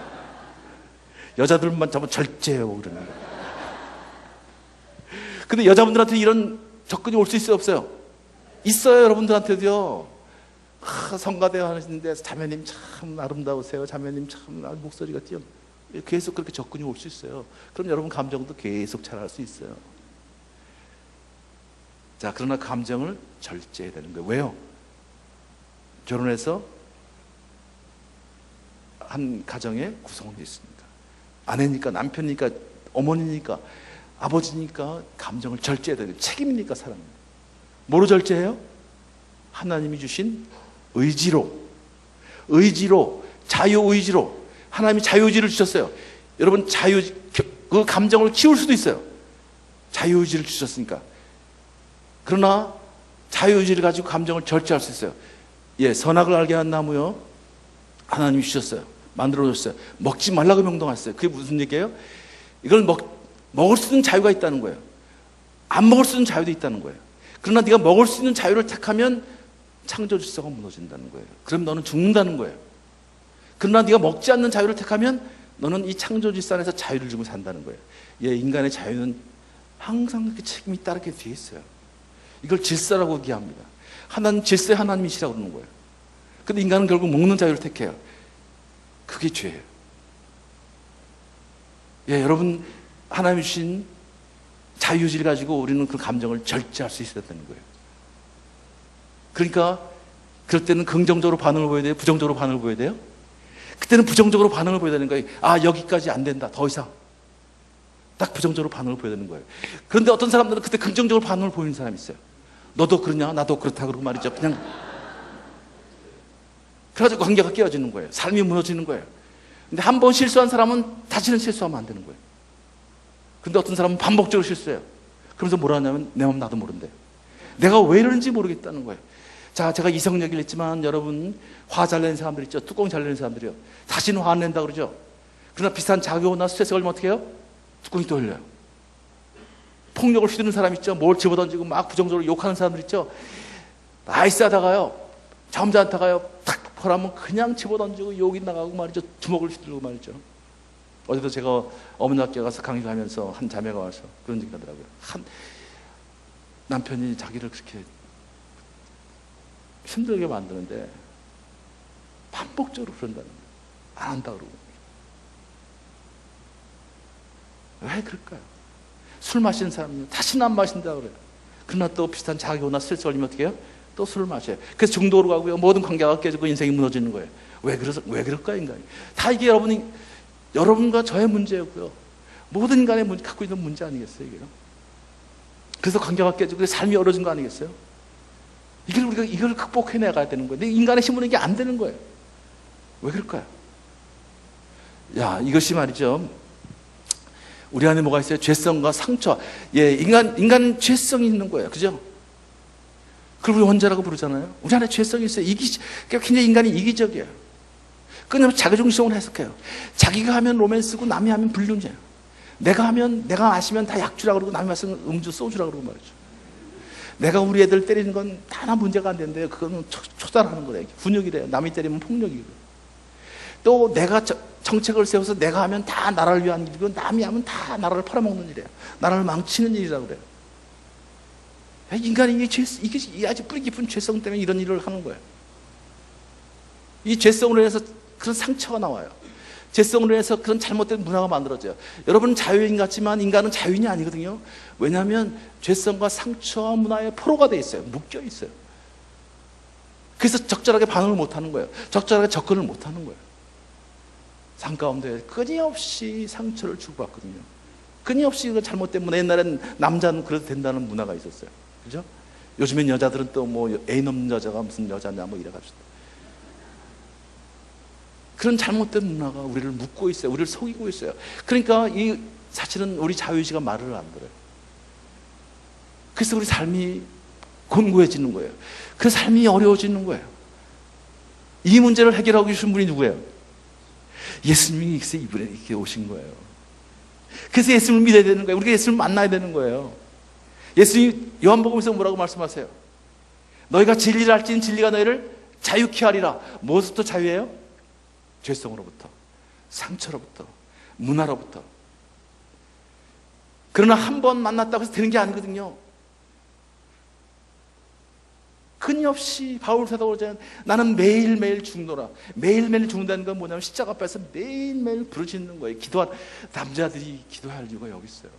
여자들만 전부 절제해요, 그러는 거예요. 근데 여자분들한테 이런 접근이 올 수 있어요, 없어요? 있어요, 여러분들한테도요. 성가대회 하시는데 자매님 참 아름다우세요. 자매님 참 목소리가 띄어. 계속 그렇게 접근이 올 수 있어요. 그럼 여러분 감정도 계속 자랄 수 있어요. 자, 그러나 감정을 절제해야 되는 거예요. 왜요? 결혼해서 한 가정에 구성원이 있습니다. 아내니까, 남편이니까, 어머니니까, 아버지니까 감정을 절제해야 되는 책임이니까 사람은. 뭐로 절제해요? 하나님이 주신 의지로, 자유의지로. 하나님이 자유의지를 주셨어요. 여러분, 그 감정을 키울 수도 있어요. 자유의지를 주셨으니까. 그러나 자유의지를 가지고 감정을 절제할 수 있어요. 예, 선악을 알게 한 나무요, 하나님이 주셨어요. 만들어줬어요. 먹지 말라고 명령하셨어요. 그게 무슨 얘기예요? 이걸 먹을 수 있는 자유가 있다는 거예요. 안 먹을 수 있는 자유도 있다는 거예요. 그러나 네가 먹을 수 있는 자유를 택하면 창조 질서가 무너진다는 거예요. 그럼 너는 죽는다는 거예요. 그러나 네가 먹지 않는 자유를 택하면 너는 이 창조 질서 안에서 자유를 주고 산다는 거예요. 예, 인간의 자유는 항상 그 책임이 따르게 뒤에 있어요. 이걸 질서라고 얘기합니다. 하나님, 질서의 하나님이시라고 그러는 거예요. 근데 인간은 결국 먹는 자유를 택해요. 그게 죄예요. 예, 여러분, 하나님이 주신 자유의지를 가지고 우리는 그 감정을 절제할 수 있어야 되는 거예요. 그러니까 그럴 때는 긍정적으로 반응을 보여야 돼요? 부정적으로 반응을 보여야 돼요? 그때는 부정적으로 반응을 보여야 되는 거예요. 아, 여기까지 안 된다, 더 이상. 딱 부정적으로 반응을 보여야 되는 거예요. 그런데 어떤 사람들은 그때 긍정적으로 반응을 보이는 사람이 있어요. 너도 그러냐? 나도 그렇다 그러고 말이죠. 그냥 그래가지고 관계가 깨어지는 거예요. 삶이 무너지는 거예요. 근데 한 번 실수한 사람은 다시는 실수하면 안 되는 거예요. 근데 어떤 사람은 반복적으로 실수해요. 그러면서 뭐라 하냐면 내 마음 나도 모른대. 내가 왜 이러는지 모르겠다는 거예요. 자, 제가 이성 얘기를 했지만 여러분 화 잘 내는 사람들 있죠. 뚜껑 잘 내는 사람들이요. 다시는 화 안 낸다 그러죠. 그러나 비슷한 자극이나 스트레스가 걸리면 어떻게 해요? 뚜껑이 또 열려요. 폭력을 휘두르는 사람 있죠. 뭘 집어던지고 막 부정적으로 욕하는 사람들 있죠. 나이스하다가요. 점잖다가요. 탁 퍼라면 그냥 집어던지고 욕이 나가고 말이죠. 주먹을 휘두르고 말이죠. 어제도 제가 어머니 학교에 가서 강의하면서 한 자매가 와서 그런 얘기 하더라고요. 남편이 자기를 그렇게 힘들게 만드는데 반복적으로 그런다는 거예요. 안 한다 그러고. 왜 그럴까요? 술 마시는 사람은요, 다시는 안 마신다 그래요. 그러나 또 비슷한 자기오나 스트레스 걸리면 어떻게 해요? 또 술을 마셔요. 그래서 중독으로 가고요. 모든 관계가 깨지고 인생이 무너지는 거예요. 왜 그럴까요, 인간이? 다 이게 여러분과 저의 문제였고요. 모든 인간의 갖고 있는 문제 아니겠어요, 이게요? 그래서 관계가 깨지고 삶이 어려진 거 아니겠어요? 우리가 이걸 극복해 나가야 되는 거예요. 근데 인간의 힘으로 이게 안 되는 거예요. 왜 그럴까요? 야, 이것이 말이죠. 우리 안에 뭐가 있어요? 죄성과 상처. 예, 인간 죄성이 있는 거예요. 그죠? 그걸 우리 원자라고 부르잖아요. 우리 안에 죄성이 있어요. 굉장히 인간이 이기적이에요. 끊임없이 자기중심으로 해석해요. 자기가 하면 로맨스고 남이 하면 불륜이에요. 내가 마시면 다 약주라고 그러고 남이 마시면 음주, 소주라고 그러고 말이죠. 내가 우리 애들 때리는 건 하나 문제가 안 되는데요. 그거는 초달하는 거래요. 훈육이래요. 남이 때리면 폭력이고. 또 내가 정책을 세워서 내가 하면 다 나라를 위한 일이고 남이 하면 다 나라를 팔아먹는 일이에요. 나라를 망치는 일이라고 그래요. 인간이 이게 아주 뿌리 깊은 죄성 때문에 이런 일을 하는 거예요. 이 죄성으로 인해서 그런 상처가 나와요. 죄성으로 인해서 그런 잘못된 문화가 만들어져요. 여러분은 자유인 같지만 인간은 자유인이 아니거든요. 왜냐하면 죄성과 상처와 문화의 포로가 돼 있어요. 묶여 있어요. 그래서 적절하게 반응을 못하는 거예요. 적절하게 접근을 못하는 거예요. 삶 가운데 끊임없이 상처를 주고받거든요. 끊임없이 그 잘못된 문화. 옛날엔 남자는 그래도 된다는 문화가 있었어요. 그죠? 요즘엔 여자들은 또 뭐 애인 없는 여자가 무슨 여자냐 뭐 이래가지고. 그런 잘못된 문화가 우리를 묶고 있어요. 우리를 속이고 있어요. 그러니까 사실은 우리 자유의지가 말을 안 들어요. 그래서 우리 삶이 곤고해지는 거예요. 그 삶이 어려워지는 거예요. 이 문제를 해결하고 계신 분이 누구예요? 예수님이 이번에 이렇게 오신 거예요. 그래서 예수님을 믿어야 되는 거예요. 우리가 예수님을 만나야 되는 거예요. 예수님이 요한복음에서 뭐라고 말씀하세요? 너희가 진리를 알지니 진리가 너희를 자유케 하리라. 무엇부터 자유해요? 죄성으로부터, 상처로부터, 문화로부터. 그러나 한 번 만났다고 해서 되는 게 아니거든요. 끊임없이 바울 사도가 그러잖아요. 나는 매일매일 죽노라. 매일매일 죽는다는 건 뭐냐면 십자가 앞에서 매일매일 부르짖는 거예요. 남자들이 기도할 이유가 여기 있어요.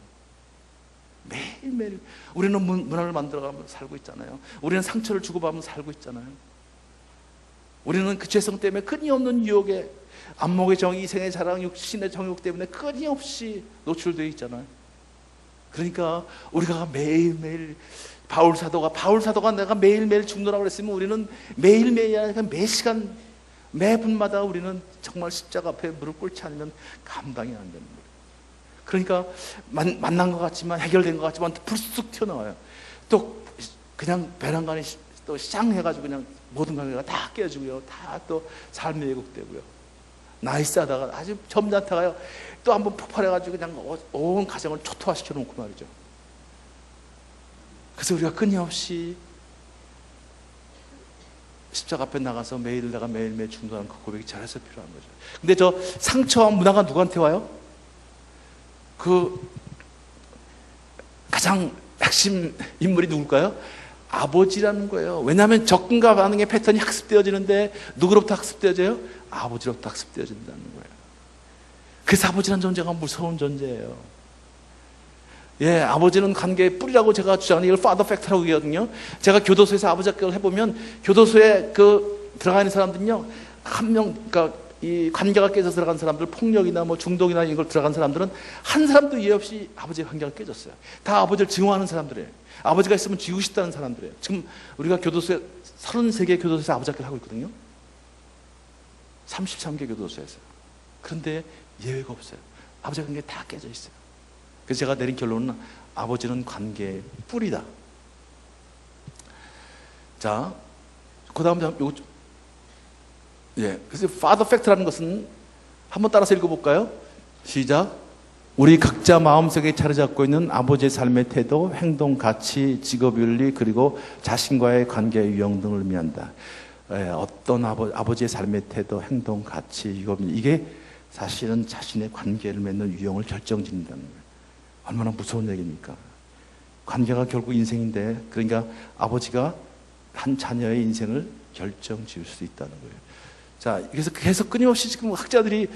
매일매일. 우리는 문화를 만들어가면서 살고 있잖아요. 우리는 상처를 주고받으면서 살고 있잖아요. 우리는 그 죄성 때문에 끊임없는 유혹에 안목의 정의, 이생의 자랑, 육신의 정욕 때문에 끊임없이 노출되어 있잖아요. 그러니까 우리가 매일매일 바울 사도가 내가 매일매일 죽노라고 그랬으면 우리는 매일매일이 아니라 매 시간 매분마다 우리는 정말 십자가 앞에 무릎 꿇지 않으면 감당이 안 되는 거예요. 그러니까 만난 것 같지만 해결된 것 같지만 불쑥 튀어나와요. 또 그냥 배란간에 또 쌍 해가지고 그냥 모든 관계가 다 깨지고요. 다 또 삶이 왜곡되고요. 나이스하다가 아주 점잖다가요. 또 한번 폭발해가지고 그냥 온 가정을 초토화시켜 놓고 말이죠. 그래서 우리가 끊임없이 십자가 앞에 나가서 내가 매일매일 충돌하는 그 고백이 잘해서 필요한 거죠. 근데 저 상처와 문화가 누구한테 와요? 그 가장 핵심 인물이 누굴까요? 아버지라는 거예요. 왜냐하면 접근과 반응의 패턴이 학습되어지는데 누구로부터 학습되어져요? 아버지로부터 학습되어진다는 거예요. 그래서 아버지라는 존재가 무서운 존재예요. 예, 아버지는 관계의 뿌리라고 제가 주장하는 이걸 파더 팩터라고 얘기하거든요. 제가 교도소에서 아버지 학교를 해보면 교도소에 들어가 있는 사람들은요, 그러니까 이 관계가 깨져서 들어간 사람들, 폭력이나 뭐 중독이나 이걸 들어간 사람들은 한 사람도 이해 없이 아버지의 관계가 깨졌어요. 다 아버지를 증오하는 사람들이에요. 아버지가 있으면 지우고 싶다는 사람들이에요. 지금 우리가 교도소에 33개 교도소에서 아버지 학교를 하고 있거든요. 33개 교도소에서. 그런데 예외가 없어요. 아버지 관계 다 깨져 있어요. 그래서 제가 내린 결론은 아버지는 관계의 뿌리다. 자, 그 다음 요거 그래서 father fact라는 것은 한번 따라서 읽어볼까요? 시작. 우리 각자 마음속에 자리 잡고 있는 아버지의 삶의 태도, 행동, 가치, 직업 윤리, 그리고 자신과의 관계의 유형 등을 의미한다. 어떤 아버지의 삶의 태도, 행동, 가치, 직업 윤리, 이게 사실은 자신의 관계를 맺는 유형을 결정짓는다는 거예요. 얼마나 무서운 얘기입니까? 관계가 결국 인생인데, 그러니까 아버지가 한 자녀의 인생을 결정 지을 수 있다는 거예요. 자, 그래서 계속 끊임없이 지금 학자들이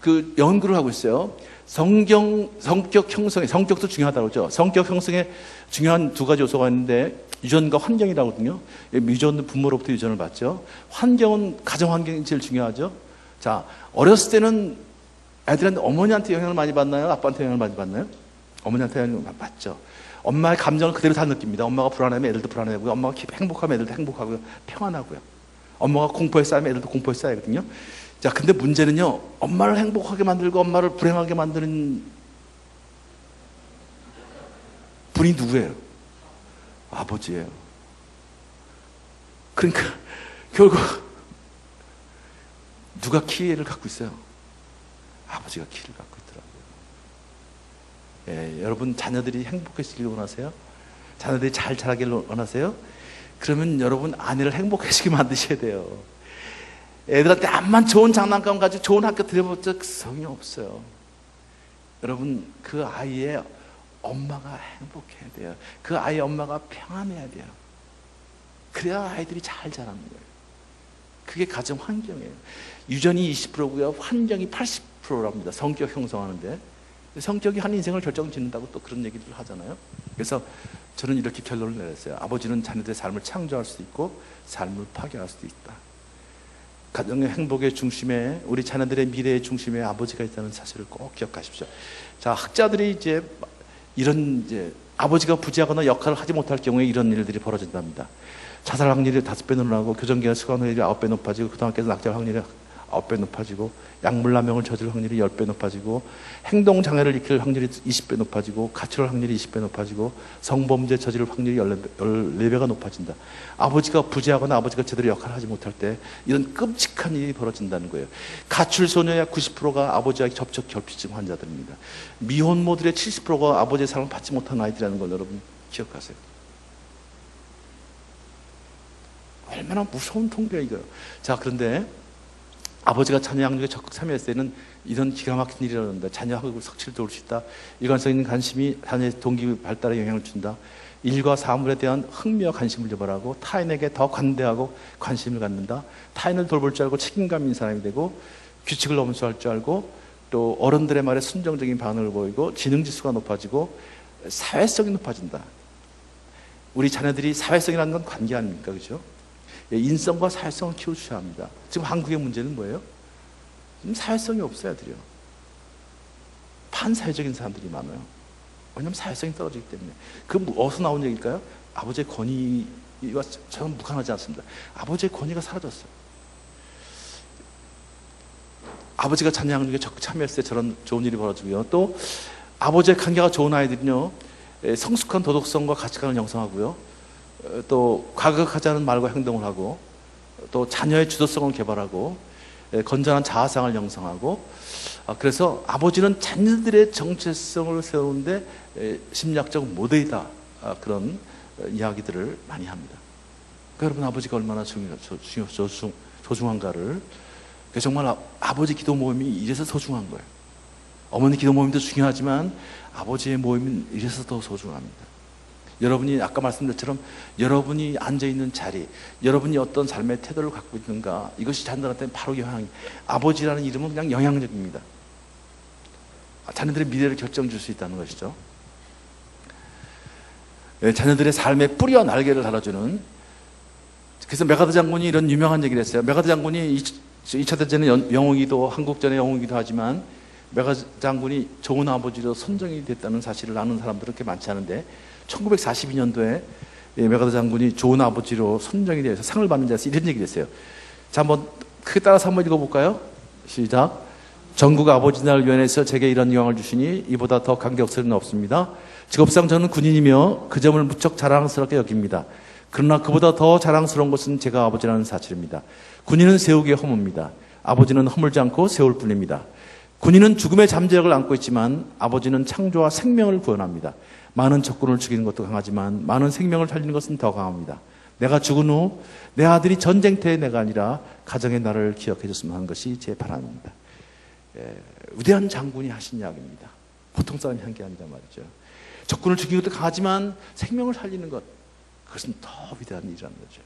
그 연구를 하고 있어요. 성격 형성에, 성격도 중요하다고 그러죠. 성격 형성에 중요한 두 가지 요소가 있는데, 유전과 환경이라고 하거든요. 유전은 부모로부터 유전을 받죠. 환경은, 가정 환경이 제일 중요하죠. 자, 어렸을 때는 애들한테 어머니한테 영향을 많이 받나요? 아빠한테 영향을 많이 받나요? 어머니한테 영향을 받죠. 엄마의 감정을 그대로 다 느낍니다. 엄마가 불안하면 애들도 불안하고요. 엄마가 행복하면 애들도 행복하고요. 평안하고요. 엄마가 공포에 쌓이면 애들도 공포에 쌓이거든요. 자, 근데 문제는요, 엄마를 행복하게 만들고 엄마를 불행하게 만드는 분이 누구예요? 아버지예요. 그러니까 결국 누가 키를 갖고 있어요? 아버지가 키를 갖고 있더라고요. 여러분 자녀들이 행복해지길 원하세요? 자녀들이 잘 자라길 원하세요? 그러면 여러분 아내를 행복해지게 만드셔야 돼요. 애들한테 암만 좋은 장난감 가지고 좋은 학교 들여봤자 성이 없어요. 여러분, 그 아이의 엄마가 행복해야 돼요. 그 아이의 엄마가 평안해야 돼요. 그래야 아이들이 잘 자라는 거예요. 그게 가정 환경이에요. 유전이 20%고요. 환경이 80%랍니다. 성격 형성하는데. 성격이 한 인생을 결정짓는다고 또 그런 얘기를 하잖아요. 그래서 저는 이렇게 결론을 내렸어요. 아버지는 자녀들의 삶을 창조할 수도 있고 삶을 파괴할 수도 있다. 가정의 행복의 중심에, 우리 자녀들의 미래의 중심에 아버지가 있다는 사실을 꼭 기억하십시오. 자, 학자들이 이제 아버지가 부재하거나 역할을 하지 못할 경우에 이런 일들이 벌어진답니다. 자살 확률이 5배 늘어나고, 교정기관 수강 확률이 9배 높아지고, 고등학교에서 낙찰 확률이 9배 높아지고, 약물남용을 저지를 확률이 10배 높아지고, 행동장애를 일으킬 확률이 20배 높아지고, 가출할 확률이 20배 높아지고, 성범죄 저지를 확률이 14배가 높아진다. 아버지가 부재하거나 아버지가 제대로 역할을 하지 못할 때 이런 끔찍한 일이 벌어진다는 거예요. 가출 소녀의 약 90%가 아버지와 접촉 결핍증 환자들입니다. 미혼모들의 70%가 아버지의 사랑을 받지 못한 아이들이라는 걸 여러분 기억하세요. 얼마나 무서운 통계야 이거요. 자, 그런데 아버지가 자녀 양육에 적극 참여했을 때는 이런 기가 막힌 일이 일어난다. 자녀 학업을 석치를 도울 수 있다. 일관성 있는 관심이 자녀의 동기 발달에 영향을 준다. 일과 사물에 대한 흥미와 관심을 유발하고, 타인에게 더 관대하고 관심을 갖는다. 타인을 돌볼 줄 알고 책임감 있는 사람이 되고, 규칙을 엄수할 줄 알고, 또 어른들의 말에 순종적인 반응을 보이고, 지능지수가 높아지고, 사회성이 높아진다. 우리 자녀들이 사회성이라는 건 관계 아닙니까? 그죠? 인성과 사회성을 키워주셔야 합니다. 지금 한국의 문제는 뭐예요? 지금 사회성이 없어요, 애들이요. 반사회적인 사람들이 많아요. 왜냐하면 사회성이 떨어지기 때문에. 그 어디서 나온 얘기일까요? 아버지의 권위와 저는 무관하지 않습니다. 아버지의 권위가 사라졌어요. 아버지가 자녀 양육에 적극 참여했을 때 저런 좋은 일이 벌어지고요. 또 아버지의 관계가 좋은 아이들은요, 성숙한 도덕성과 가치관을 형성하고요. 또 과격하지 않은 말과 행동을 하고, 또 자녀의 주도성을 개발하고, 건전한 자아상을 형성하고, 그래서 아버지는 자녀들의 정체성을 세우는데 심리학적 모델이다. 그런 이야기들을 많이 합니다. 그러니까 여러분, 아버지가 얼마나 소중한가를, 정말 아버지 기도 모임이 이래서 소중한 거예요. 어머니 기도 모임도 중요하지만 아버지의 모임은 이래서 더 소중합니다. 여러분이 아까 말씀드린 것처럼 여러분이 앉아있는 자리, 여러분이 어떤 삶의 태도를 갖고 있는가, 이것이 자녀들한테 바로 아버지라는 이름은 그냥 영향력입니다. 자녀들의 미래를 결정 줄 수 있다는 것이죠. 자녀들의 삶의 뿌리와 날개를 달아주는. 그래서 메가더 장군이 이런 유명한 얘기를 했어요. 메가더 장군이 2차 대전의 영웅이기도, 한국전의 영웅이기도 하지만, 메가더 장군이 좋은 아버지로 선정이 됐다는 사실을 아는 사람들은 그렇게 많지 않은데, 1942년도에 메가더 장군이 좋은 아버지로 선정이 되어서 상을 받는 자리에서 이런 얘기를 했어요. 자, 한번 크게 따라서 한번 읽어볼까요? 시작. 전국 아버지 날 위원회에서 제게 이런 영광을 주시니 이보다 더 감격스러운 일 없습니다. 직업상 저는 군인이며 그 점을 무척 자랑스럽게 여깁니다. 그러나 그보다 더 자랑스러운 것은 제가 아버지라는 사실입니다. 군인은 세우기에 허무입니다. 아버지는 허물지 않고 세울 뿐입니다. 군인은 죽음의 잠재력을 안고 있지만 아버지는 창조와 생명을 구원합니다. 많은 적군을 죽이는 것도 강하지만 많은 생명을 살리는 것은 더 강합니다. 내가 죽은 후 내 아들이 전쟁터의 내가 아니라 가정의 나를 기억해 줬으면 하는 것이 제 바람입니다. 위대한 장군이 하신 이야기입니다. 보통 사람이 한 게 아니란 말이죠. 적군을 죽이는 것도 강하지만 생명을 살리는 것, 그것은 더 위대한 일이라는 거죠.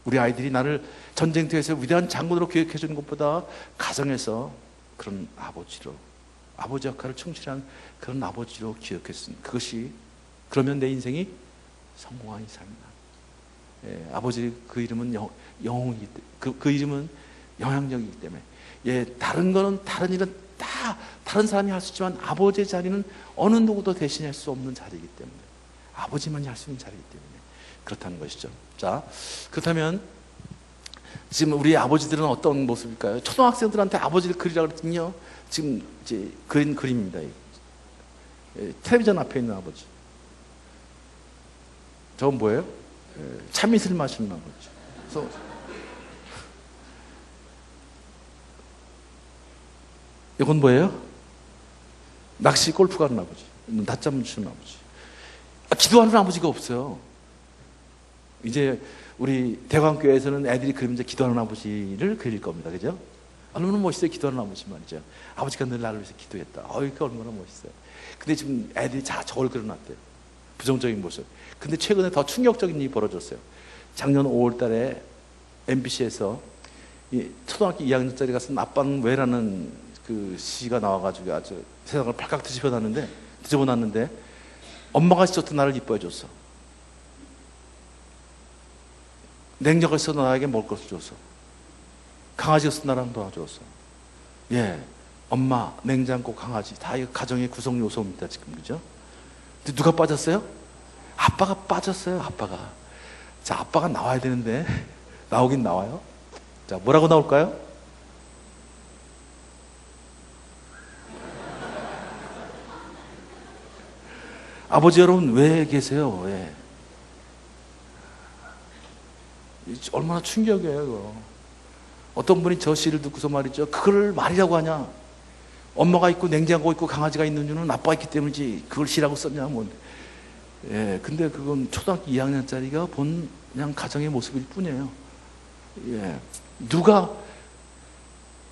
우리 아이들이 나를 전쟁터에서 위대한 장군으로 기억해 주는 것보다 가정에서 그런 아버지로, 아버지 역할을 충실한 그런 아버지로 기억했으니 그것이, 그러면 내 인생이 성공한 이상이다. 아버지 그 이름은 영웅이기 때문에, 그 이름은 영향력이기 때문에, 다른 거는, 다른 일은 다 다른 사람이 할 수 있지만 아버지의 자리는 어느 누구도 대신할 수 없는 자리이기 때문에, 아버지만이 할 수 있는 자리이기 때문에 그렇다는 것이죠. 자, 그렇다면 지금 우리 아버지들은 어떤 모습일까요? 초등학생들한테 아버지를 그리라고 그랬더니요, 지금 이제 그린 그림입니다. 텔레비전 앞에 있는 아버지. 저건 뭐예요? 참이슬 마시는 아버지. 그래서 이건 뭐예요? 낚시 골프 가는 아버지. 낮잠 주는 아버지. 기도하는 아버지가 없어요. 이제 우리 대광교회에서는 애들이 그리면 이제 기도하는 아버지를 그릴 겁니다. 그죠? 얼마나 멋있어요, 기도하는 아버지 말이죠. 아버지가 늘 나를 위해서 기도했다. 이게 얼마나 멋있어요. 근데 지금 애들이 다 저걸 그려놨대요. 부정적인 모습. 근데 최근에 더 충격적인 일이 벌어졌어요. 작년 5월 달에 MBC에서 초등학교 2학년짜리가 쓴 아빠는 왜라는 그 시가 나와가지고 아주 세상을 발칵 뒤집어놨는데 엄마가 있었던 나를 이뻐해 줬어. 냉장고에 있어 나에게 먹을 것을 줬어. 강아지가 있어 나랑 도와줬어. 엄마, 냉장고, 강아지 다 이거 가정의 구성 요소입니다 지금. 그죠? 근데 누가 빠졌어요? 아빠가 빠졌어요. 아빠가. 자, 아빠가 나와야 되는데 나오긴 나와요. 자, 뭐라고 나올까요? 아버지 여러분 왜 계세요? 왜? 얼마나 충격이에요 이거. 어떤 분이 저 시를 듣고서 말이죠, 그걸 말이라고 하냐, 엄마가 있고 냉장고 있고 강아지가 있는 이유는 아빠가 있기 때문이지 그걸 시라고 썼냐 뭐. 근데 그건 초등학교 2학년짜리가 본 그냥 가정의 모습일 뿐이에요.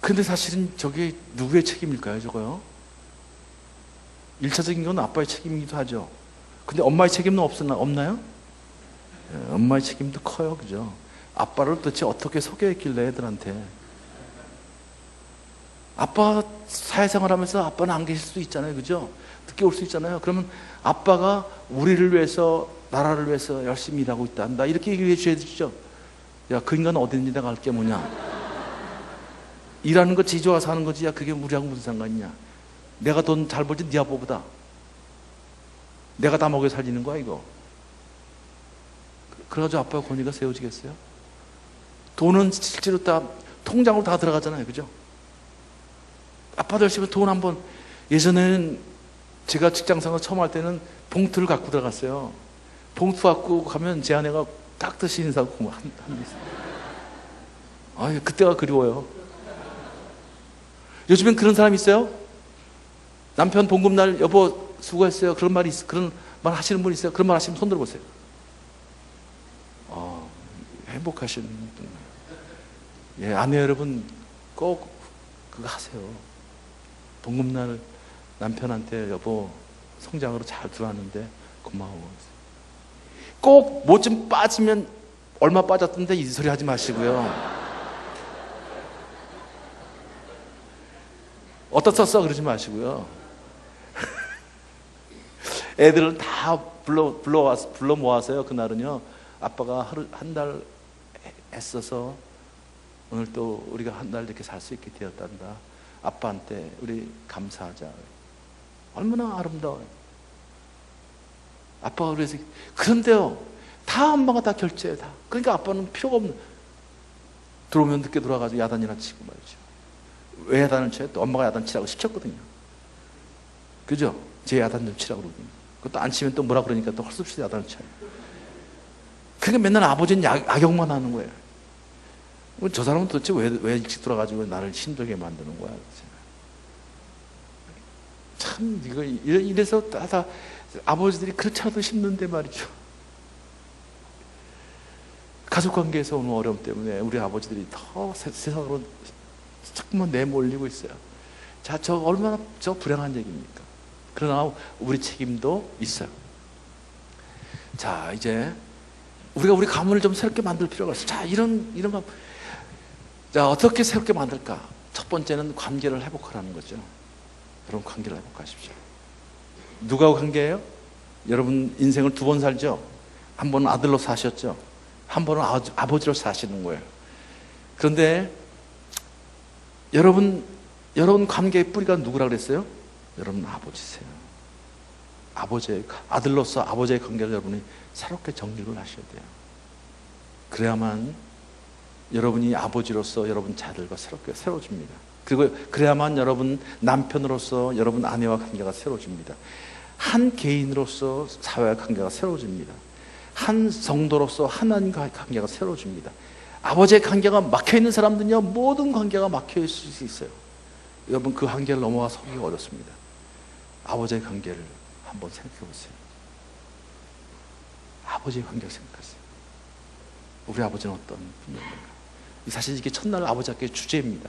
근데 사실은 저게 누구의 책임일까요 저거요? 1차적인 건 아빠의 책임이기도 하죠. 근데 엄마의 책임은 없나요? 엄마의 책임도 커요. 그죠? 아빠를 도대체 어떻게 소개했길래 애들한테. 아빠 사회생활 하면서 아빠는 안 계실 수도 있잖아요. 그죠? 늦게 올 수 있잖아요. 그러면 아빠가 우리를 위해서, 나라를 위해서 열심히 일하고 있다 한다 이렇게 얘기해 주셔야 되죠. 야, 그 인간은 어딘지 내가 알 게 뭐냐. 일하는 거 지 좋아서 하는 거지. 야, 그게 우리하고 무슨 상관이냐. 내가 돈 잘 벌지 네 아빠보다. 내가 다 먹여 살리는 거야 이거. 그래가지고 아빠가 권위가 세워지겠어요? 돈은 실제로 다 통장으로 다 들어가잖아요. 그죠? 아빠도 열심히 돈 한번, 예전에는 제가 직장생활 처음 할 때는 봉투를 갖고 들어갔어요. 봉투 갖고 가면 제 아내가 깍듯이 인사하고 한 게 있어요. 그때가 그리워요. 요즘엔 그런 사람 있어요? 남편 봉급날 여보 수고했어요. 그런 말 하시는 분 있어요? 그런 말 하시면 손 들어보세요. 행복하시는 분. 아내 여러분 꼭 그거 하세요. 봉급날 남편한테 여보 성장으로 잘 들어왔는데 고마워. 꼭 뭐 좀 빠지면 얼마 빠졌던데 이 소리 하지 마시고요. 어디다 썼어 그러지 마시고요. 애들을 다 불러 모아서요. 그날은요, 아빠가 한 달 애써서 오늘 또 우리가 한 달 이렇게 살 수 있게 되었단다. 아빠한테 우리 감사하자. 얼마나 아름다워요. 아빠가 그래서, 그런데요, 다 엄마가 다 결제해. 다. 그러니까 아빠는 필요가 없는, 들어오면 늦게 돌아가지고 야단이나 치고 말이죠. 왜 야단을 쳐요? 또 엄마가 야단 치라고 시켰거든요. 그죠? 제 야단 좀 치라고 그러거든요. 그것도 안 치면 또 뭐라 그러니까 또 헐섭시 야단을 쳐요. 그러니까 맨날 아버지는 악역만 하는 거예요. 저 사람은 도대체 왜 일찍 돌아가지고 나를 힘들게 만드는 거야? 참, 이래서 다 아버지들이 그렇지 않아도 힘든데 말이죠. 가족 관계에서 오는 어려움 때문에 우리 아버지들이 더 세상으로 자꾸만 내몰리고 있어요. 자, 저 얼마나 불행한 얘기입니까? 그러나 우리 책임도 있어요. 자, 이제 우리가 우리 가문을 좀 새롭게 만들 필요가 있어요. 자, 이런 거. 자, 어떻게 새롭게 만들까? 첫 번째는 관계를 회복하라는 거죠. 여러분, 관계를 회복하십시오. 누구하고 관계예요? 여러분 인생을 두 번 살죠? 한 번은 아들로 사셨죠? 한 번은 아버지로 사시는 거예요. 그런데 여러분 관계의 뿌리가 누구라 그랬어요? 여러분 아버지세요. 아들로서 아버지의 관계를 여러분이 새롭게 정립을 하셔야 돼요. 그래야만 여러분이 아버지로서 여러분 자들과 새롭게 새로워집니다. 그리고 그래야만 여러분 남편으로서 여러분 아내와 관계가 새로워집니다. 한 개인으로서 사회와 관계가 새로워집니다. 한 성도로서 하나님과 관계가 새로워집니다. 아버지의 관계가 막혀있는 사람들은요, 모든 관계가 막혀있을 수 있어요. 여러분 그 관계를 넘어가 서기가 어렵습니다. 아버지의 관계를 한번 생각해 보세요. 아버지의 관계를 생각하세요. 우리 아버지는 어떤 분이었는가? 사실 이게 첫날 아버지 학교의 주제입니다.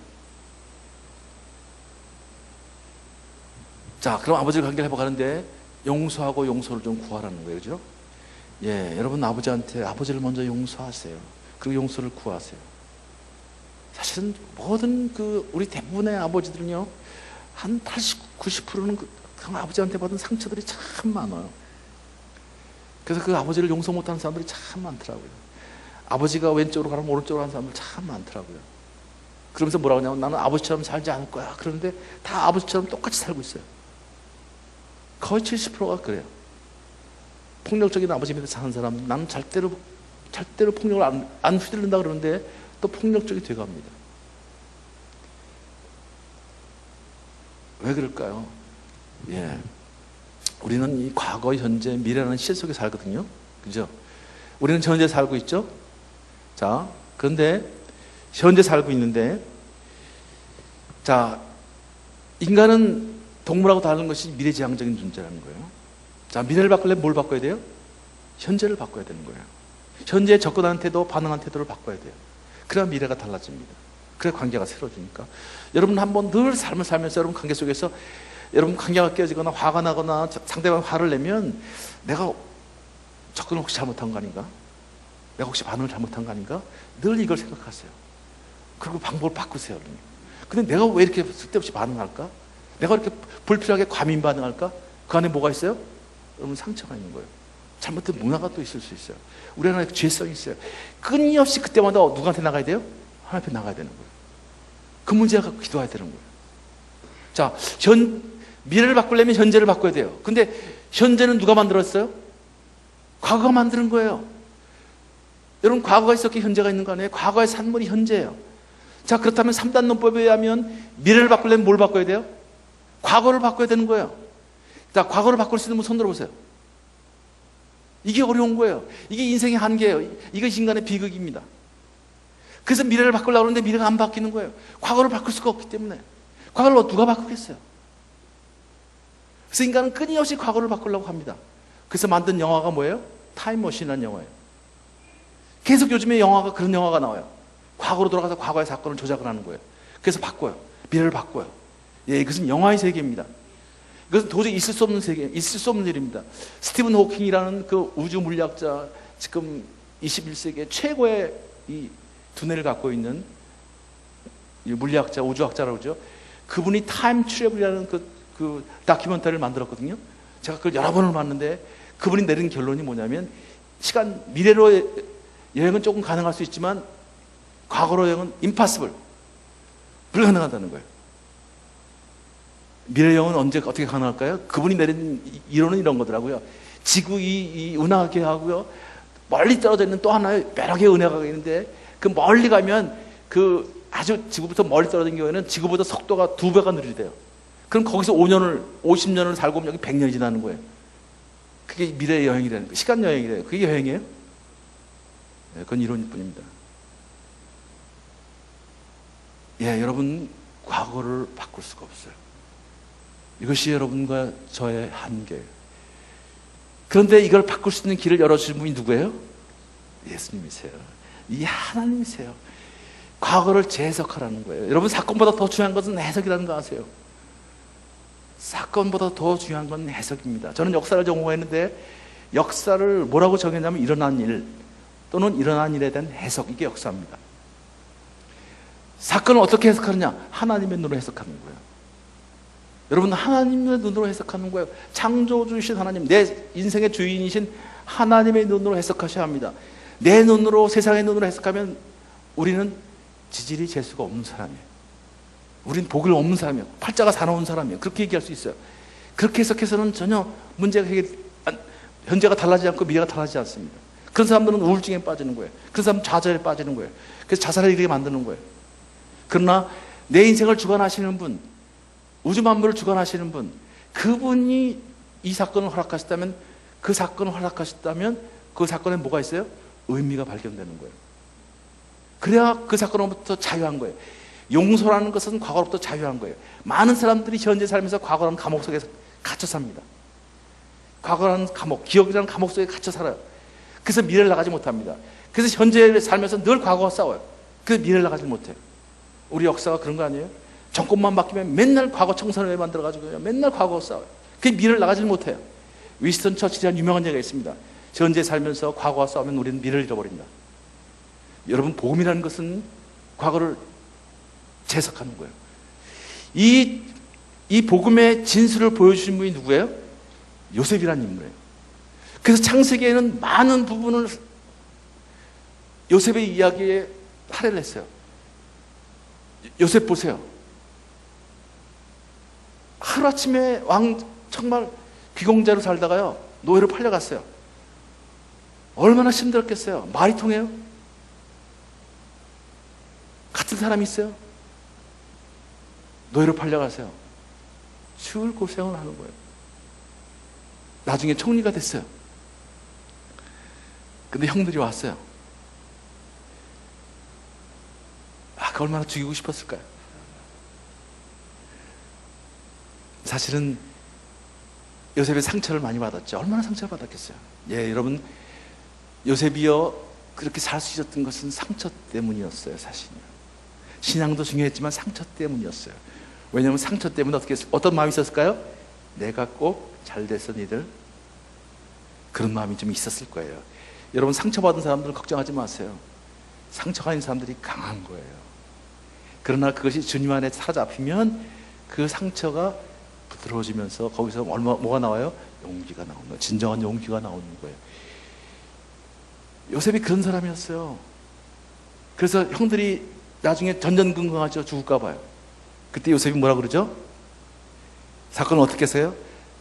자, 그럼 아버지의 관계를 회복하는데 용서하고 용서를 좀 구하라는 거예요. 그죠? 예, 여러분 아버지를 먼저 용서하세요. 그리고 용서를 구하세요. 사실은 모든 우리 대부분의 아버지들은요, 한 80, 90%는 그 아버지한테 받은 상처들이 참 많아요. 그래서 그 아버지를 용서 못하는 사람들이 참 많더라고요. 아버지가 왼쪽으로 가면 오른쪽으로 하는 사람들 참 많더라고요. 그러면서 뭐라고 하냐면 나는 아버지처럼 살지 않을 거야. 그런데 다 아버지처럼 똑같이 살고 있어요. 거의 70%가 그래요. 폭력적인 아버지 밑에 사는 사람, 나는 절대로 폭력을 안 휘둘른다 그러는데 또 폭력적이 돼갑니다. 왜 그럴까요? 예, 우리는 이 과거, 현재, 미래라는 실 속에 살거든요. 그죠? 우리는 현재 살고 있죠? 자, 그런데 현재 살고 있는데, 자, 인간은 동물하고 다른 것이 미래지향적인 존재라는 거예요. 자, 미래를 바꾸려면 뭘 바꿔야 돼요? 현재를 바꿔야 되는 거예요. 현재에 접근하는 태도, 반응하는 태도를 바꿔야 돼요. 그래야 미래가 달라집니다. 그래야 관계가 새로워지니까. 여러분 한번 늘 삶을 살면서 여러분 관계 속에서 여러분 관계가 깨어지거나 화가 나거나 상대방이 화를 내면 내가 접근을 혹시 잘못한 거 아닌가? 내가 혹시 반응을 잘못한 거 아닌가? 늘 이걸 생각하세요. 그리고 방법을 바꾸세요. 근데 내가 왜 이렇게 쓸데없이 반응할까? 내가 이렇게 불필요하게 과민 반응할까? 그 안에 뭐가 있어요? 여러분 상처가 있는 거예요. 잘못된 문화가 또 있을 수 있어요. 우리 안에 죄성이 있어요. 끊임없이 그때마다 누구한테 나가야 돼요? 하나님 앞에 나가야 되는 거예요. 그 문제를 갖고 기도해야 되는 거예요. 자, 미래를 바꾸려면 현재를 바꿔야 돼요. 근데 현재는 누가 만들었어요? 과거가 만드는 거예요. 여러분 과거가 있었기에 현재가 있는 거 아니에요? 과거의 산물이 현재예요. 자, 그렇다면 3단 논법에 의하면 미래를 바꾸려면 뭘 바꿔야 돼요? 과거를 바꿔야 되는 거예요. 자, 과거를 바꿀 수 있는 분 손 들어보세요. 이게 어려운 거예요. 이게 인생의 한계예요. 이것이 인간의 비극입니다. 그래서 미래를 바꾸려고 하는데 미래가 안 바뀌는 거예요. 과거를 바꿀 수가 없기 때문에. 과거를 누가 바꾸겠어요? 그래서 인간은 끊임없이 과거를 바꾸려고 합니다. 그래서 만든 영화가 뭐예요? 타임머신이라는 영화예요. 계속 요즘에 그런 영화가 나와요. 과거로 돌아가서 과거의 사건을 조작을 하는 거예요. 그래서 바꿔요. 미래를 바꿔요. 예, 이것은 영화의 세계입니다. 이것은 도저히 있을 수 없는 세계, 있을 수 없는 일입니다. 스티븐 호킹이라는 그 우주 물리학자, 지금 21세기의 최고의 이 두뇌를 갖고 있는 물리학자, 우주학자라고 그러죠. 그분이 타임 트래블이라는 그 다큐멘터리를 만들었거든요. 제가 그걸 여러 번을 봤는데 그분이 내린 결론이 뭐냐면 미래로 여행은 조금 가능할 수 있지만 과거로 여행은 impossible, 불가능하다는 거예요. 미래 여행은 어떻게 가능할까요? 그분이 내린 이론은 이런 거더라고요. 지구 이 은하계하고요 멀리 떨어져 있는 또 하나의 여러 개의 은하계가 있는데 그 멀리 가면 그 아주 지구부터 멀리 떨어진 경우에는 지구보다 속도가 2배가 느리대요. 그럼 거기서 50년을 살고 오면 여기 100년이 지나는 거예요. 그게 미래의 여행이라는 거예요. 시간 여행이래요. 그게 여행이에요? 네, 그건 이론일 뿐입니다. 예, 여러분, 과거를 바꿀 수가 없어요. 이것이 여러분과 저의 한계예요. 그런데 이걸 바꿀 수 있는 길을 열어주신 분이 누구예요? 예수님이세요. 이 하나님이세요. 과거를 재해석하라는 거예요. 여러분, 사건보다 더 중요한 것은 해석이라는 거 아세요? 사건보다 더 중요한 건 해석입니다. 저는 역사를 전공했는데 역사를 뭐라고 정했냐면 일어난 일 또는 일어난 일에 대한 해석, 이게 역사입니다. 사건을 어떻게 해석하느냐? 하나님의 눈으로 해석하는 거예요. 여러분, 하나님의 눈으로 해석하는 거예요. 창조주이신 하나님, 내 인생의 주인이신 하나님의 눈으로 해석하셔야 합니다. 내 눈으로, 세상의 눈으로 해석하면 우리는 지질이 재수가 없는 사람이에요. 우린 복을 없는 사람이에요. 팔자가 사나운 사람이에요. 그렇게 얘기할 수 있어요. 그렇게 해석해서는 전혀 문제가 현재가 달라지지 않고 미래가 달라지지 않습니다. 그런 사람들은 우울증에 빠지는 거예요. 그런 사람은 좌절에 빠지는 거예요. 그래서 자살을 이렇게 만드는 거예요. 그러나 내 인생을 주관하시는 분, 우주 만물을 주관하시는 분, 그분이 이 사건을 허락하셨다면, 그 사건에 뭐가 있어요? 의미가 발견되는 거예요. 그래야 그 사건으로부터 자유한 거예요. 용서라는 것은 과거로부터 자유한 거예요. 많은 사람들이 현재 살면서 과거라는 감옥 속에 갇혀 삽니다. 과거라는 감옥, 기억이라는 감옥 속에 갇혀 살아요. 그래서 미래를 나가지 못합니다. 그래서 현재 살면서 늘 과거와 싸워요. 그래서 미래를 나가지 못해요. 우리 역사가 그런 거 아니에요? 정권만 바뀌면 맨날 과거 청산을 만들어가지고 맨날 과거와 싸워요. 그게 미래를 나가지 못해요. 위스턴 처칠이라는 유명한 얘기가 있습니다. 현재 살면서 과거와 싸우면 우리는 미래를 잃어버린다. 여러분, 복음이라는 것은 과거를 재해석하는 거예요. 이 복음의 진수를 보여주신 분이 누구예요? 요셉이라는 인물이에요. 그래서 창세기에는 많은 부분을 요셉의 이야기에 할애를 했어요. 요셉 보세요. 하루아침에 정말 귀공자로 살다가요, 노예로 팔려갔어요. 얼마나 힘들었겠어요. 말이 통해요? 같은 사람이 있어요? 노예로 팔려가세요. 죽을 고생을 하는 거예요. 나중에 총리가 됐어요. 근데 형들이 왔어요. 그 얼마나 죽이고 싶었을까요? 사실은 요셉의 상처를 많이 받았죠. 얼마나 상처를 받았겠어요. 예, 여러분, 요셉이요, 그렇게 살 수 있었던 것은 상처 때문이었어요. 사실은요. 신앙도 중요했지만 상처 때문이었어요. 왜냐하면 상처 때문에 어떤 마음이 있었을까요? 내가 꼭 잘돼서 니들, 그런 마음이 좀 있었을 거예요. 여러분, 상처받은 사람들은 걱정하지 마세요. 상처가 있는 사람들이 강한 거예요. 그러나 그것이 주님 안에 사로잡히면 그 상처가 부드러워지면서 거기서 뭐가 나와요? 용기가 나오는 거예요. 진정한 용기가 나오는 거예요. 요셉이 그런 사람이었어요. 그래서 형들이 나중에 전전긍긍하죠. 죽을까 봐요. 그때 요셉이 뭐라 그러죠? 사건은 어떻게 했어요?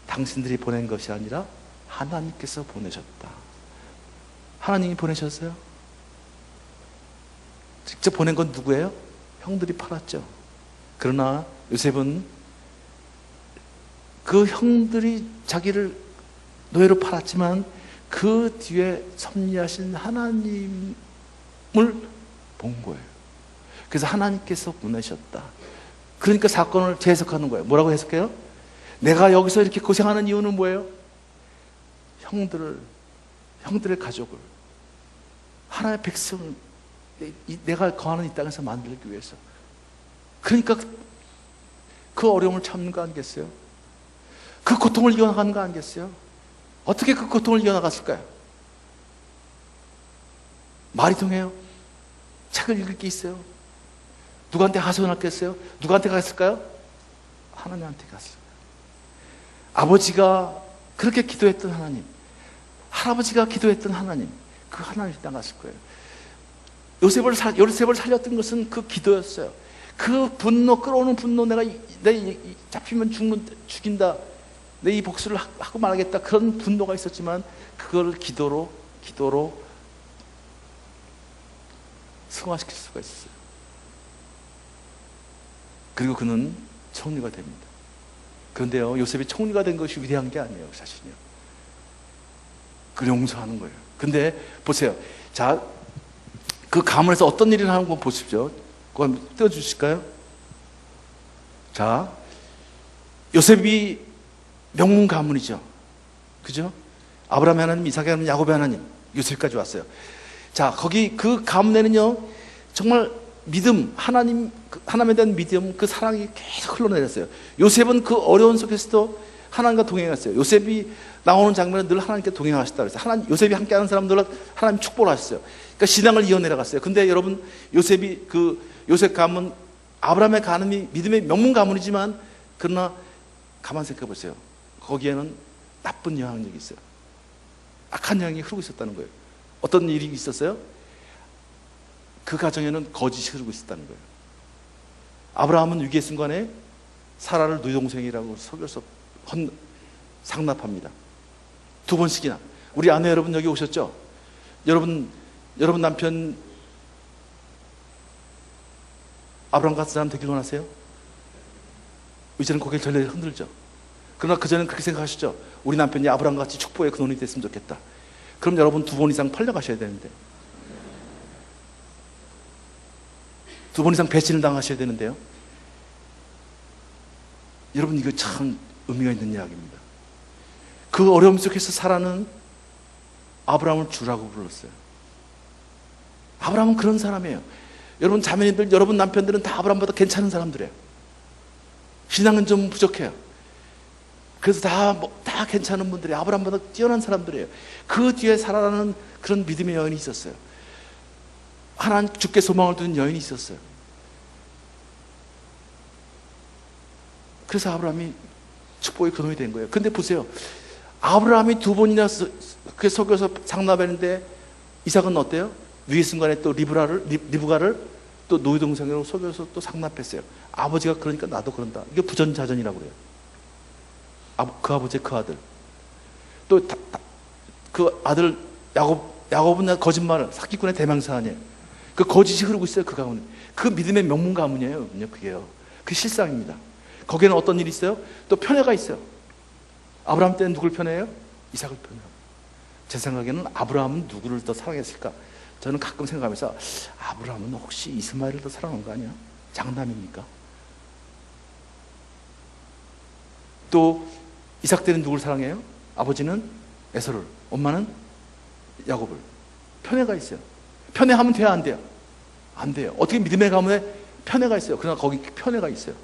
당신들이 보낸 것이 아니라 하나님께서 보내셨다. 하나님이 보내셨어요? 직접 보낸 건 누구예요? 형들이 팔았죠. 그러나 요셉은 그 형들이 자기를 노예로 팔았지만 그 뒤에 섭리하신 하나님을 본 거예요. 그래서 하나님께서 보내셨다. 그러니까 사건을 재해석하는 거예요. 뭐라고 해석해요? 내가 여기서 이렇게 고생하는 이유는 뭐예요? 형들의 가족을, 하나님의 백성을 내가 거하는 이 땅에서 만들기 위해서. 그러니까 그 어려움을 참는 거 아니겠어요? 그 고통을 이겨나가는 거 아니겠어요? 어떻게 그 고통을 이겨나갔을까요? 말이 통해요? 책을 읽을 게 있어요? 누구한테 하소연했겠어요? 누구한테 갔을까요? 하나님한테 갔어요. 아버지가 그렇게 기도했던 하나님, 할아버지가 기도했던 하나님, 그 하나님 땅 갔을 거예요. 요셉을 살렸던 것은 그 기도였어요. 그 분노, 끌어오는 분노, 내가 잡히면 죽인다, 내 이 복수를 하고 말하겠다, 그런 분노가 있었지만 그걸 기도로 승화시킬 수가 있었어요. 그리고 그는 총리가 됩니다. 그런데요, 요셉이 총리가 된 것이 위대한 게 아니에요, 사실은요. 그를 용서하는 거예요. 근데 보세요. 자, 그 가문에서 어떤 일이 일어나는 거 보십시오. 그거 한번 띄워주실까요? 자, 요셉이 명문 가문이죠. 그죠? 아브라함의 하나님, 이삭의 하나님, 야곱의 하나님, 요셉까지 왔어요. 자, 거기 그 가문에는요, 정말 믿음, 하나님에 대한 믿음, 그 사랑이 계속 흘러내렸어요. 요셉은 그 어려운 속에서도 하나님과 동행했어요. 요셉이 나오는 장면은 늘 하나님께 동행하셨다 그랬어요. 요셉이 함께하는 사람들은 하나님 축복을 하셨어요. 그러니까 신앙을 이어내려갔어요. 근데 여러분, 요셉 가문, 아브라함의 가문이 믿음의 명문 가문이지만, 그러나 가만 생각해 보세요. 거기에는 나쁜 영향력이 있어요. 악한 영향이 흐르고 있었다는 거예요. 어떤 일이 있었어요? 그 가정에는 거짓이 흐르고 있었다는 거예요. 아브라함은 위기의 순간에 사라를 누이동생이라고 속여서 상납합니다. 2번씩이나. 우리 아내 여러분 여기 오셨죠? 여러분 남편 아브라함 같은 사람 되길 원하세요? 이제는 고개를 절레 흔들죠. 그러나 그전에는 그렇게 생각하시죠? 우리 남편이 아브라함 같이 축복의 근원이 됐으면 좋겠다. 그럼 여러분 2번 이상 팔려가셔야 되는데, 2번 이상 배신을 당하셔야 되는데요. 여러분, 이거 참 의미가 있는 이야기입니다. 그 어려움 속에서 사라는 아브라함을 주라고 불렀어요. 아브라함은 그런 사람이에요. 여러분 자매님들, 여러분 남편들은 다 아브라함보다 괜찮은 사람들이에요. 신앙은 좀 부족해요. 그래서 다 괜찮은 분들이 아브라함보다 뛰어난 사람들이에요. 그 뒤에 사라라는 그런 믿음의 여인이 있었어요. 하나님 주께 소망을 두는 여인이 있었어요. 그래서 아브라함이 축복의 근원이 된 거예요. 근데 보세요. 아브라함이 2번이나 속여서 상납했는데 이삭은 어때요? 위기 순간에 또 리브가를 또 노이동생으로 속여서 또 상납했어요. 아버지가 그러니까 나도 그런다. 이게 부전자전이라고 그래요. 그 아버지의 그 아들. 또 그 아들 야곱은 거짓말을, 사기꾼의 대명사 아니에요. 그 거짓이 흐르고 있어요. 그 가문에. 그 믿음의 명문 가문이에요. 그게요. 그 실상입니다. 거기에는 어떤 일이 있어요? 또 편애가 있어요. 아브라함 때는 누굴 편애해요? 이삭을 편애해요. 제 생각에는 아브라함은 누구를 더 사랑했을까? 저는 가끔 생각하면서, 아브라함은 혹시 이스마엘을 더 사랑한 거 아니야? 장남입니까? 또 이삭 때는 누굴 사랑해요? 아버지는 에서를, 엄마는 야곱을. 편애가 있어요. 편애하면 돼야 안 돼요? 안 돼요. 어떻게 믿음의 가문에 편애가 있어요. 그러나 거기 편애가 있어요.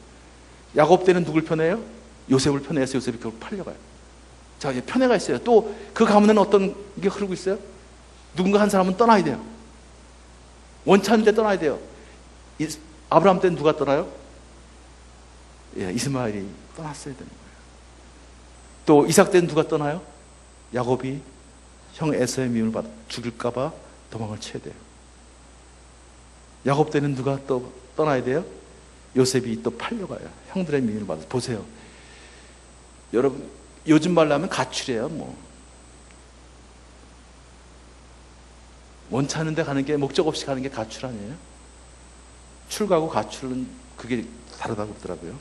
야곱 때는 누굴 편애해요? 요셉을 편애해서 요셉이 결국 팔려가요. 자, 이제 편애가 있어요. 또 그 가문에는 어떤 게 흐르고 있어요? 누군가 한 사람은 떠나야 돼요. 원찮은데 떠나야 돼요. 아브라함 때는 누가 떠나요? 예, 이스마엘이 떠났어야 되는 거예요. 또 이삭 때는 누가 떠나요? 야곱이 형 에서의 미움을 받아 죽일까봐 도망을 쳐야 돼요. 야곱 때는 누가 또 떠나야 돼요? 요셉이 또 팔려가요. 형들의 미움을 받아서. 보세요. 여러분, 요즘 말로 하면 가출이에요. 원치 않은 데 가는 게, 목적 없이 가는 게 가출 아니에요? 출가하고 가출은 그게 다르다고 그러더라고요.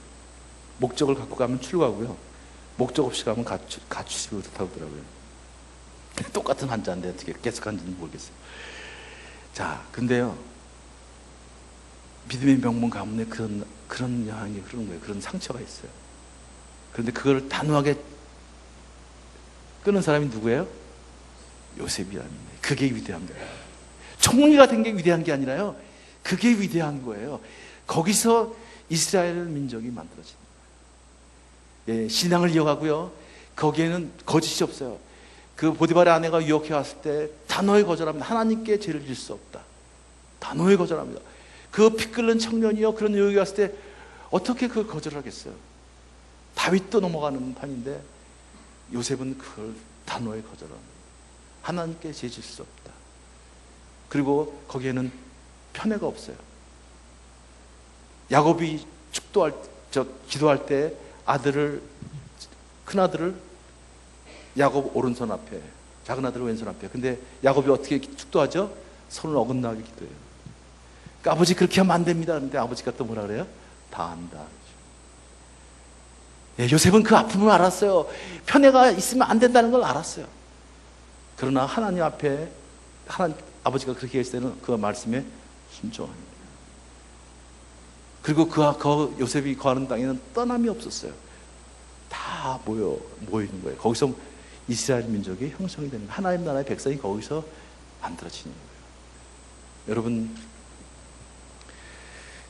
목적을 갖고 가면 출가고요, 목적 없이 가면 가출이 그렇다고 그러더라고요. 똑같은 한자인데 어떻게 계속한지는 모르겠어요. 자, 근데요, 믿음의 명문 가문에 그런 영향이 흐르는 거예요. 그런 상처가 있어요. 그런데 그걸 단호하게 끊은 사람이 누구예요? 요셉이라는 거예요. 그게 위대한 거예요. 총리가 된 게 위대한 게 아니라요, 그게 위대한 거예요. 거기서 이스라엘 민족이 만들어진 거예요. 예, 신앙을 이어가고요, 거기에는 거짓이 없어요. 그 보디발의 아내가 유혹해 왔을 때 단호히 거절합니다. 하나님께 죄를 질 수 없다. 단호히 거절합니다. 그 피 끓는 청년이요, 그런 유혹이 왔을 때 어떻게 그걸 거절하겠어요? 다윗도 넘어가는 판인데 요셉은 그걸 단호히 거절합니다. 하나님께 죄 질 수 없다. 그리고 거기에는 편애가 없어요. 야곱이 기도할 때 큰 아들을 야곱 오른손 앞에, 작은 아들을 왼손 앞에. 근데 야곱이 어떻게 축도하죠? 손을 어긋나게 기도해요. 그러니까 아버지 그렇게 하면 안 됩니다. 근데 아버지가 또 뭐라 그래요? 다 안다. 예, 요셉은 그 아픔을 알았어요. 편애가 있으면 안 된다는 걸 알았어요. 그러나 하나님 앞에 하나님 아버지가 그렇게 했을 때는 그 말씀에 순종합니다. 그리고 요셉이 거하는 땅에는 떠남이 없었어요. 다 모이는 거예요. 거기서 이스라엘 민족이 형성이 되는, 하나님 나라의 백성이 거기서 만들어지는 거예요.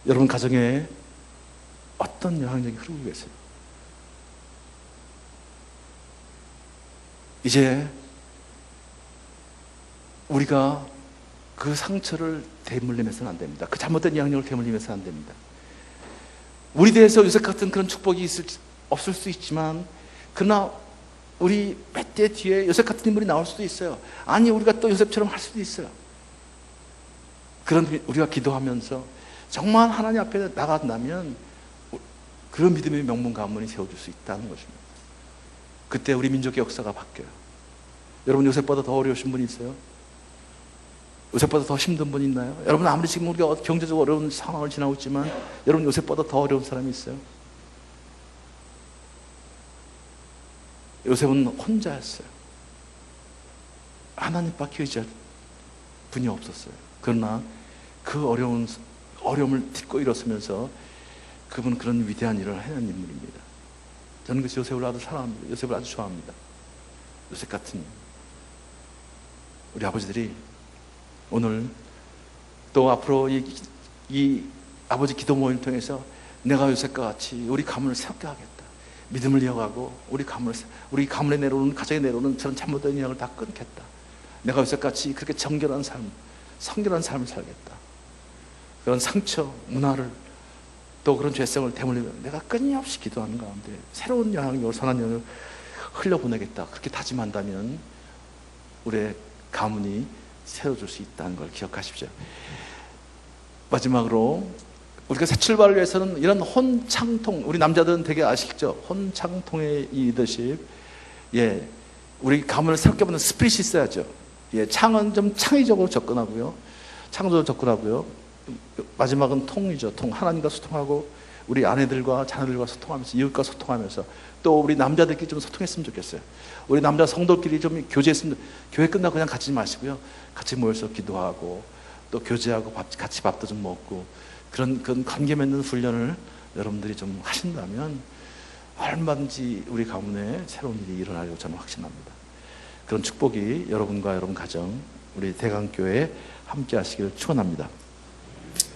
여러분 가정에 어떤 영향력이 흐르고 계세요? 이제 우리가 그 상처를 대물림해서는 안 됩니다. 그 잘못된 영향력을 대물림해서는 안 됩니다. 우리 대해서 요셉 같은 그런 축복이 없을 수 있지만, 그러나 우리 몇 대 뒤에 요셉 같은 인물이 나올 수도 있어요. 아니, 우리가 또 요셉처럼 할 수도 있어요. 그런 우리가 기도하면서 정말 하나님 앞에 나간다면 그런 믿음의 명문 가문이 세워줄 수 있다는 것입니다. 그때 우리 민족의 역사가 바뀌어요. 여러분, 요셉보다 더 어려우신 분이 있어요? 요셉보다 더 힘든 분이 있나요? 여러분, 아무리 지금 우리가 경제적으로 어려운 상황을 지나고 있지만 여러분, 요셉보다 더 어려운 사람이 있어요? 요셉은 혼자였어요. 하나님밖에 의지할 분이 없었어요. 그러나 그 어려움을 딛고 일어서면서 그분은 그런 위대한 일을 해낸 인물입니다. 저는 그 요셉을 아주 사랑합니다. 요셉을 아주 좋아합니다. 요셉 같은 우리 아버지들이 오늘 또 앞으로 이 아버지 기도 모임을 통해서 내가 요셉과 같이 우리 가문을 새롭게 하겠다. 믿음을 이어가고 우리 가문에 내려오는, 가정에 내려오는 저런 잘못된 영향을 다 끊겠다. 내가 요셉과 같이 그렇게 정결한 삶, 성결한 삶을 살겠다. 그런 상처, 문화를 또 그런 죄성을 대물리며 내가 끊임없이 기도하는 가운데 새로운 영향력을, 선한 영향을 흘려보내겠다. 그렇게 다짐한다면 우리의 가문이 세워줄 수 있다는 걸 기억하십시오. 마지막으로 우리가 새 출발을 위해서는 이런 혼창통, 우리 남자들은 되게 아시죠? 혼창통의 이 리더십, 예, 우리 가문을 새롭게 보는 스피릿이 있어야죠. 예, 창은 좀 창의적으로 접근하고요, 창조적으로 접근하고요. 마지막은 통이죠. 통. 하나님과 소통하고 우리 아내들과 자녀들과 소통하면서, 이웃과 소통하면서, 또 우리 남자들끼리 좀 소통했으면 좋겠어요. 우리 남자 성도끼리 좀 교제했으면, 교회 끝나고 그냥 가지 마시고요, 같이 모여서 기도하고 또 교제하고 같이 밥도 좀 먹고 그런 관계 맺는 훈련을 여러분들이 좀 하신다면 얼마든지 우리 가문에 새로운 일이 일어나리라고 저는 확신합니다. 그런 축복이 여러분과 여러분 가정, 우리 대강교회에 함께 하시기를 축원합니다.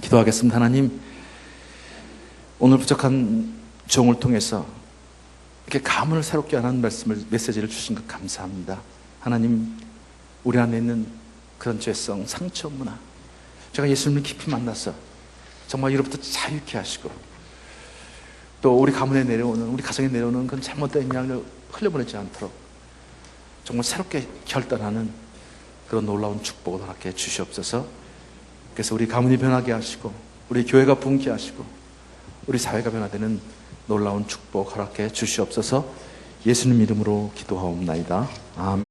기도하겠습니다. 하나님, 오늘 부족한 종을 통해서 이렇게 가문을 새롭게 하는 메시지를 주신 것 감사합니다. 하나님, 우리 안에 있는 그런 죄성, 상처, 문화, 제가 예수님을 깊이 만나서 정말 이로부터 자유케 하시고, 또 우리 가문에 내려오는, 우리 가정에 내려오는 그런 잘못된 영향을 흘려보내지 않도록 정말 새롭게 결단하는 그런 놀라운 축복을 허락해 주시옵소서. 그래서 우리 가문이 변하게 하시고, 우리 교회가 붕게 하시고, 우리 사회가 변화되는 놀라운 축복 허락해 주시옵소서. 예수님 이름으로 기도하옵나이다. 아멘.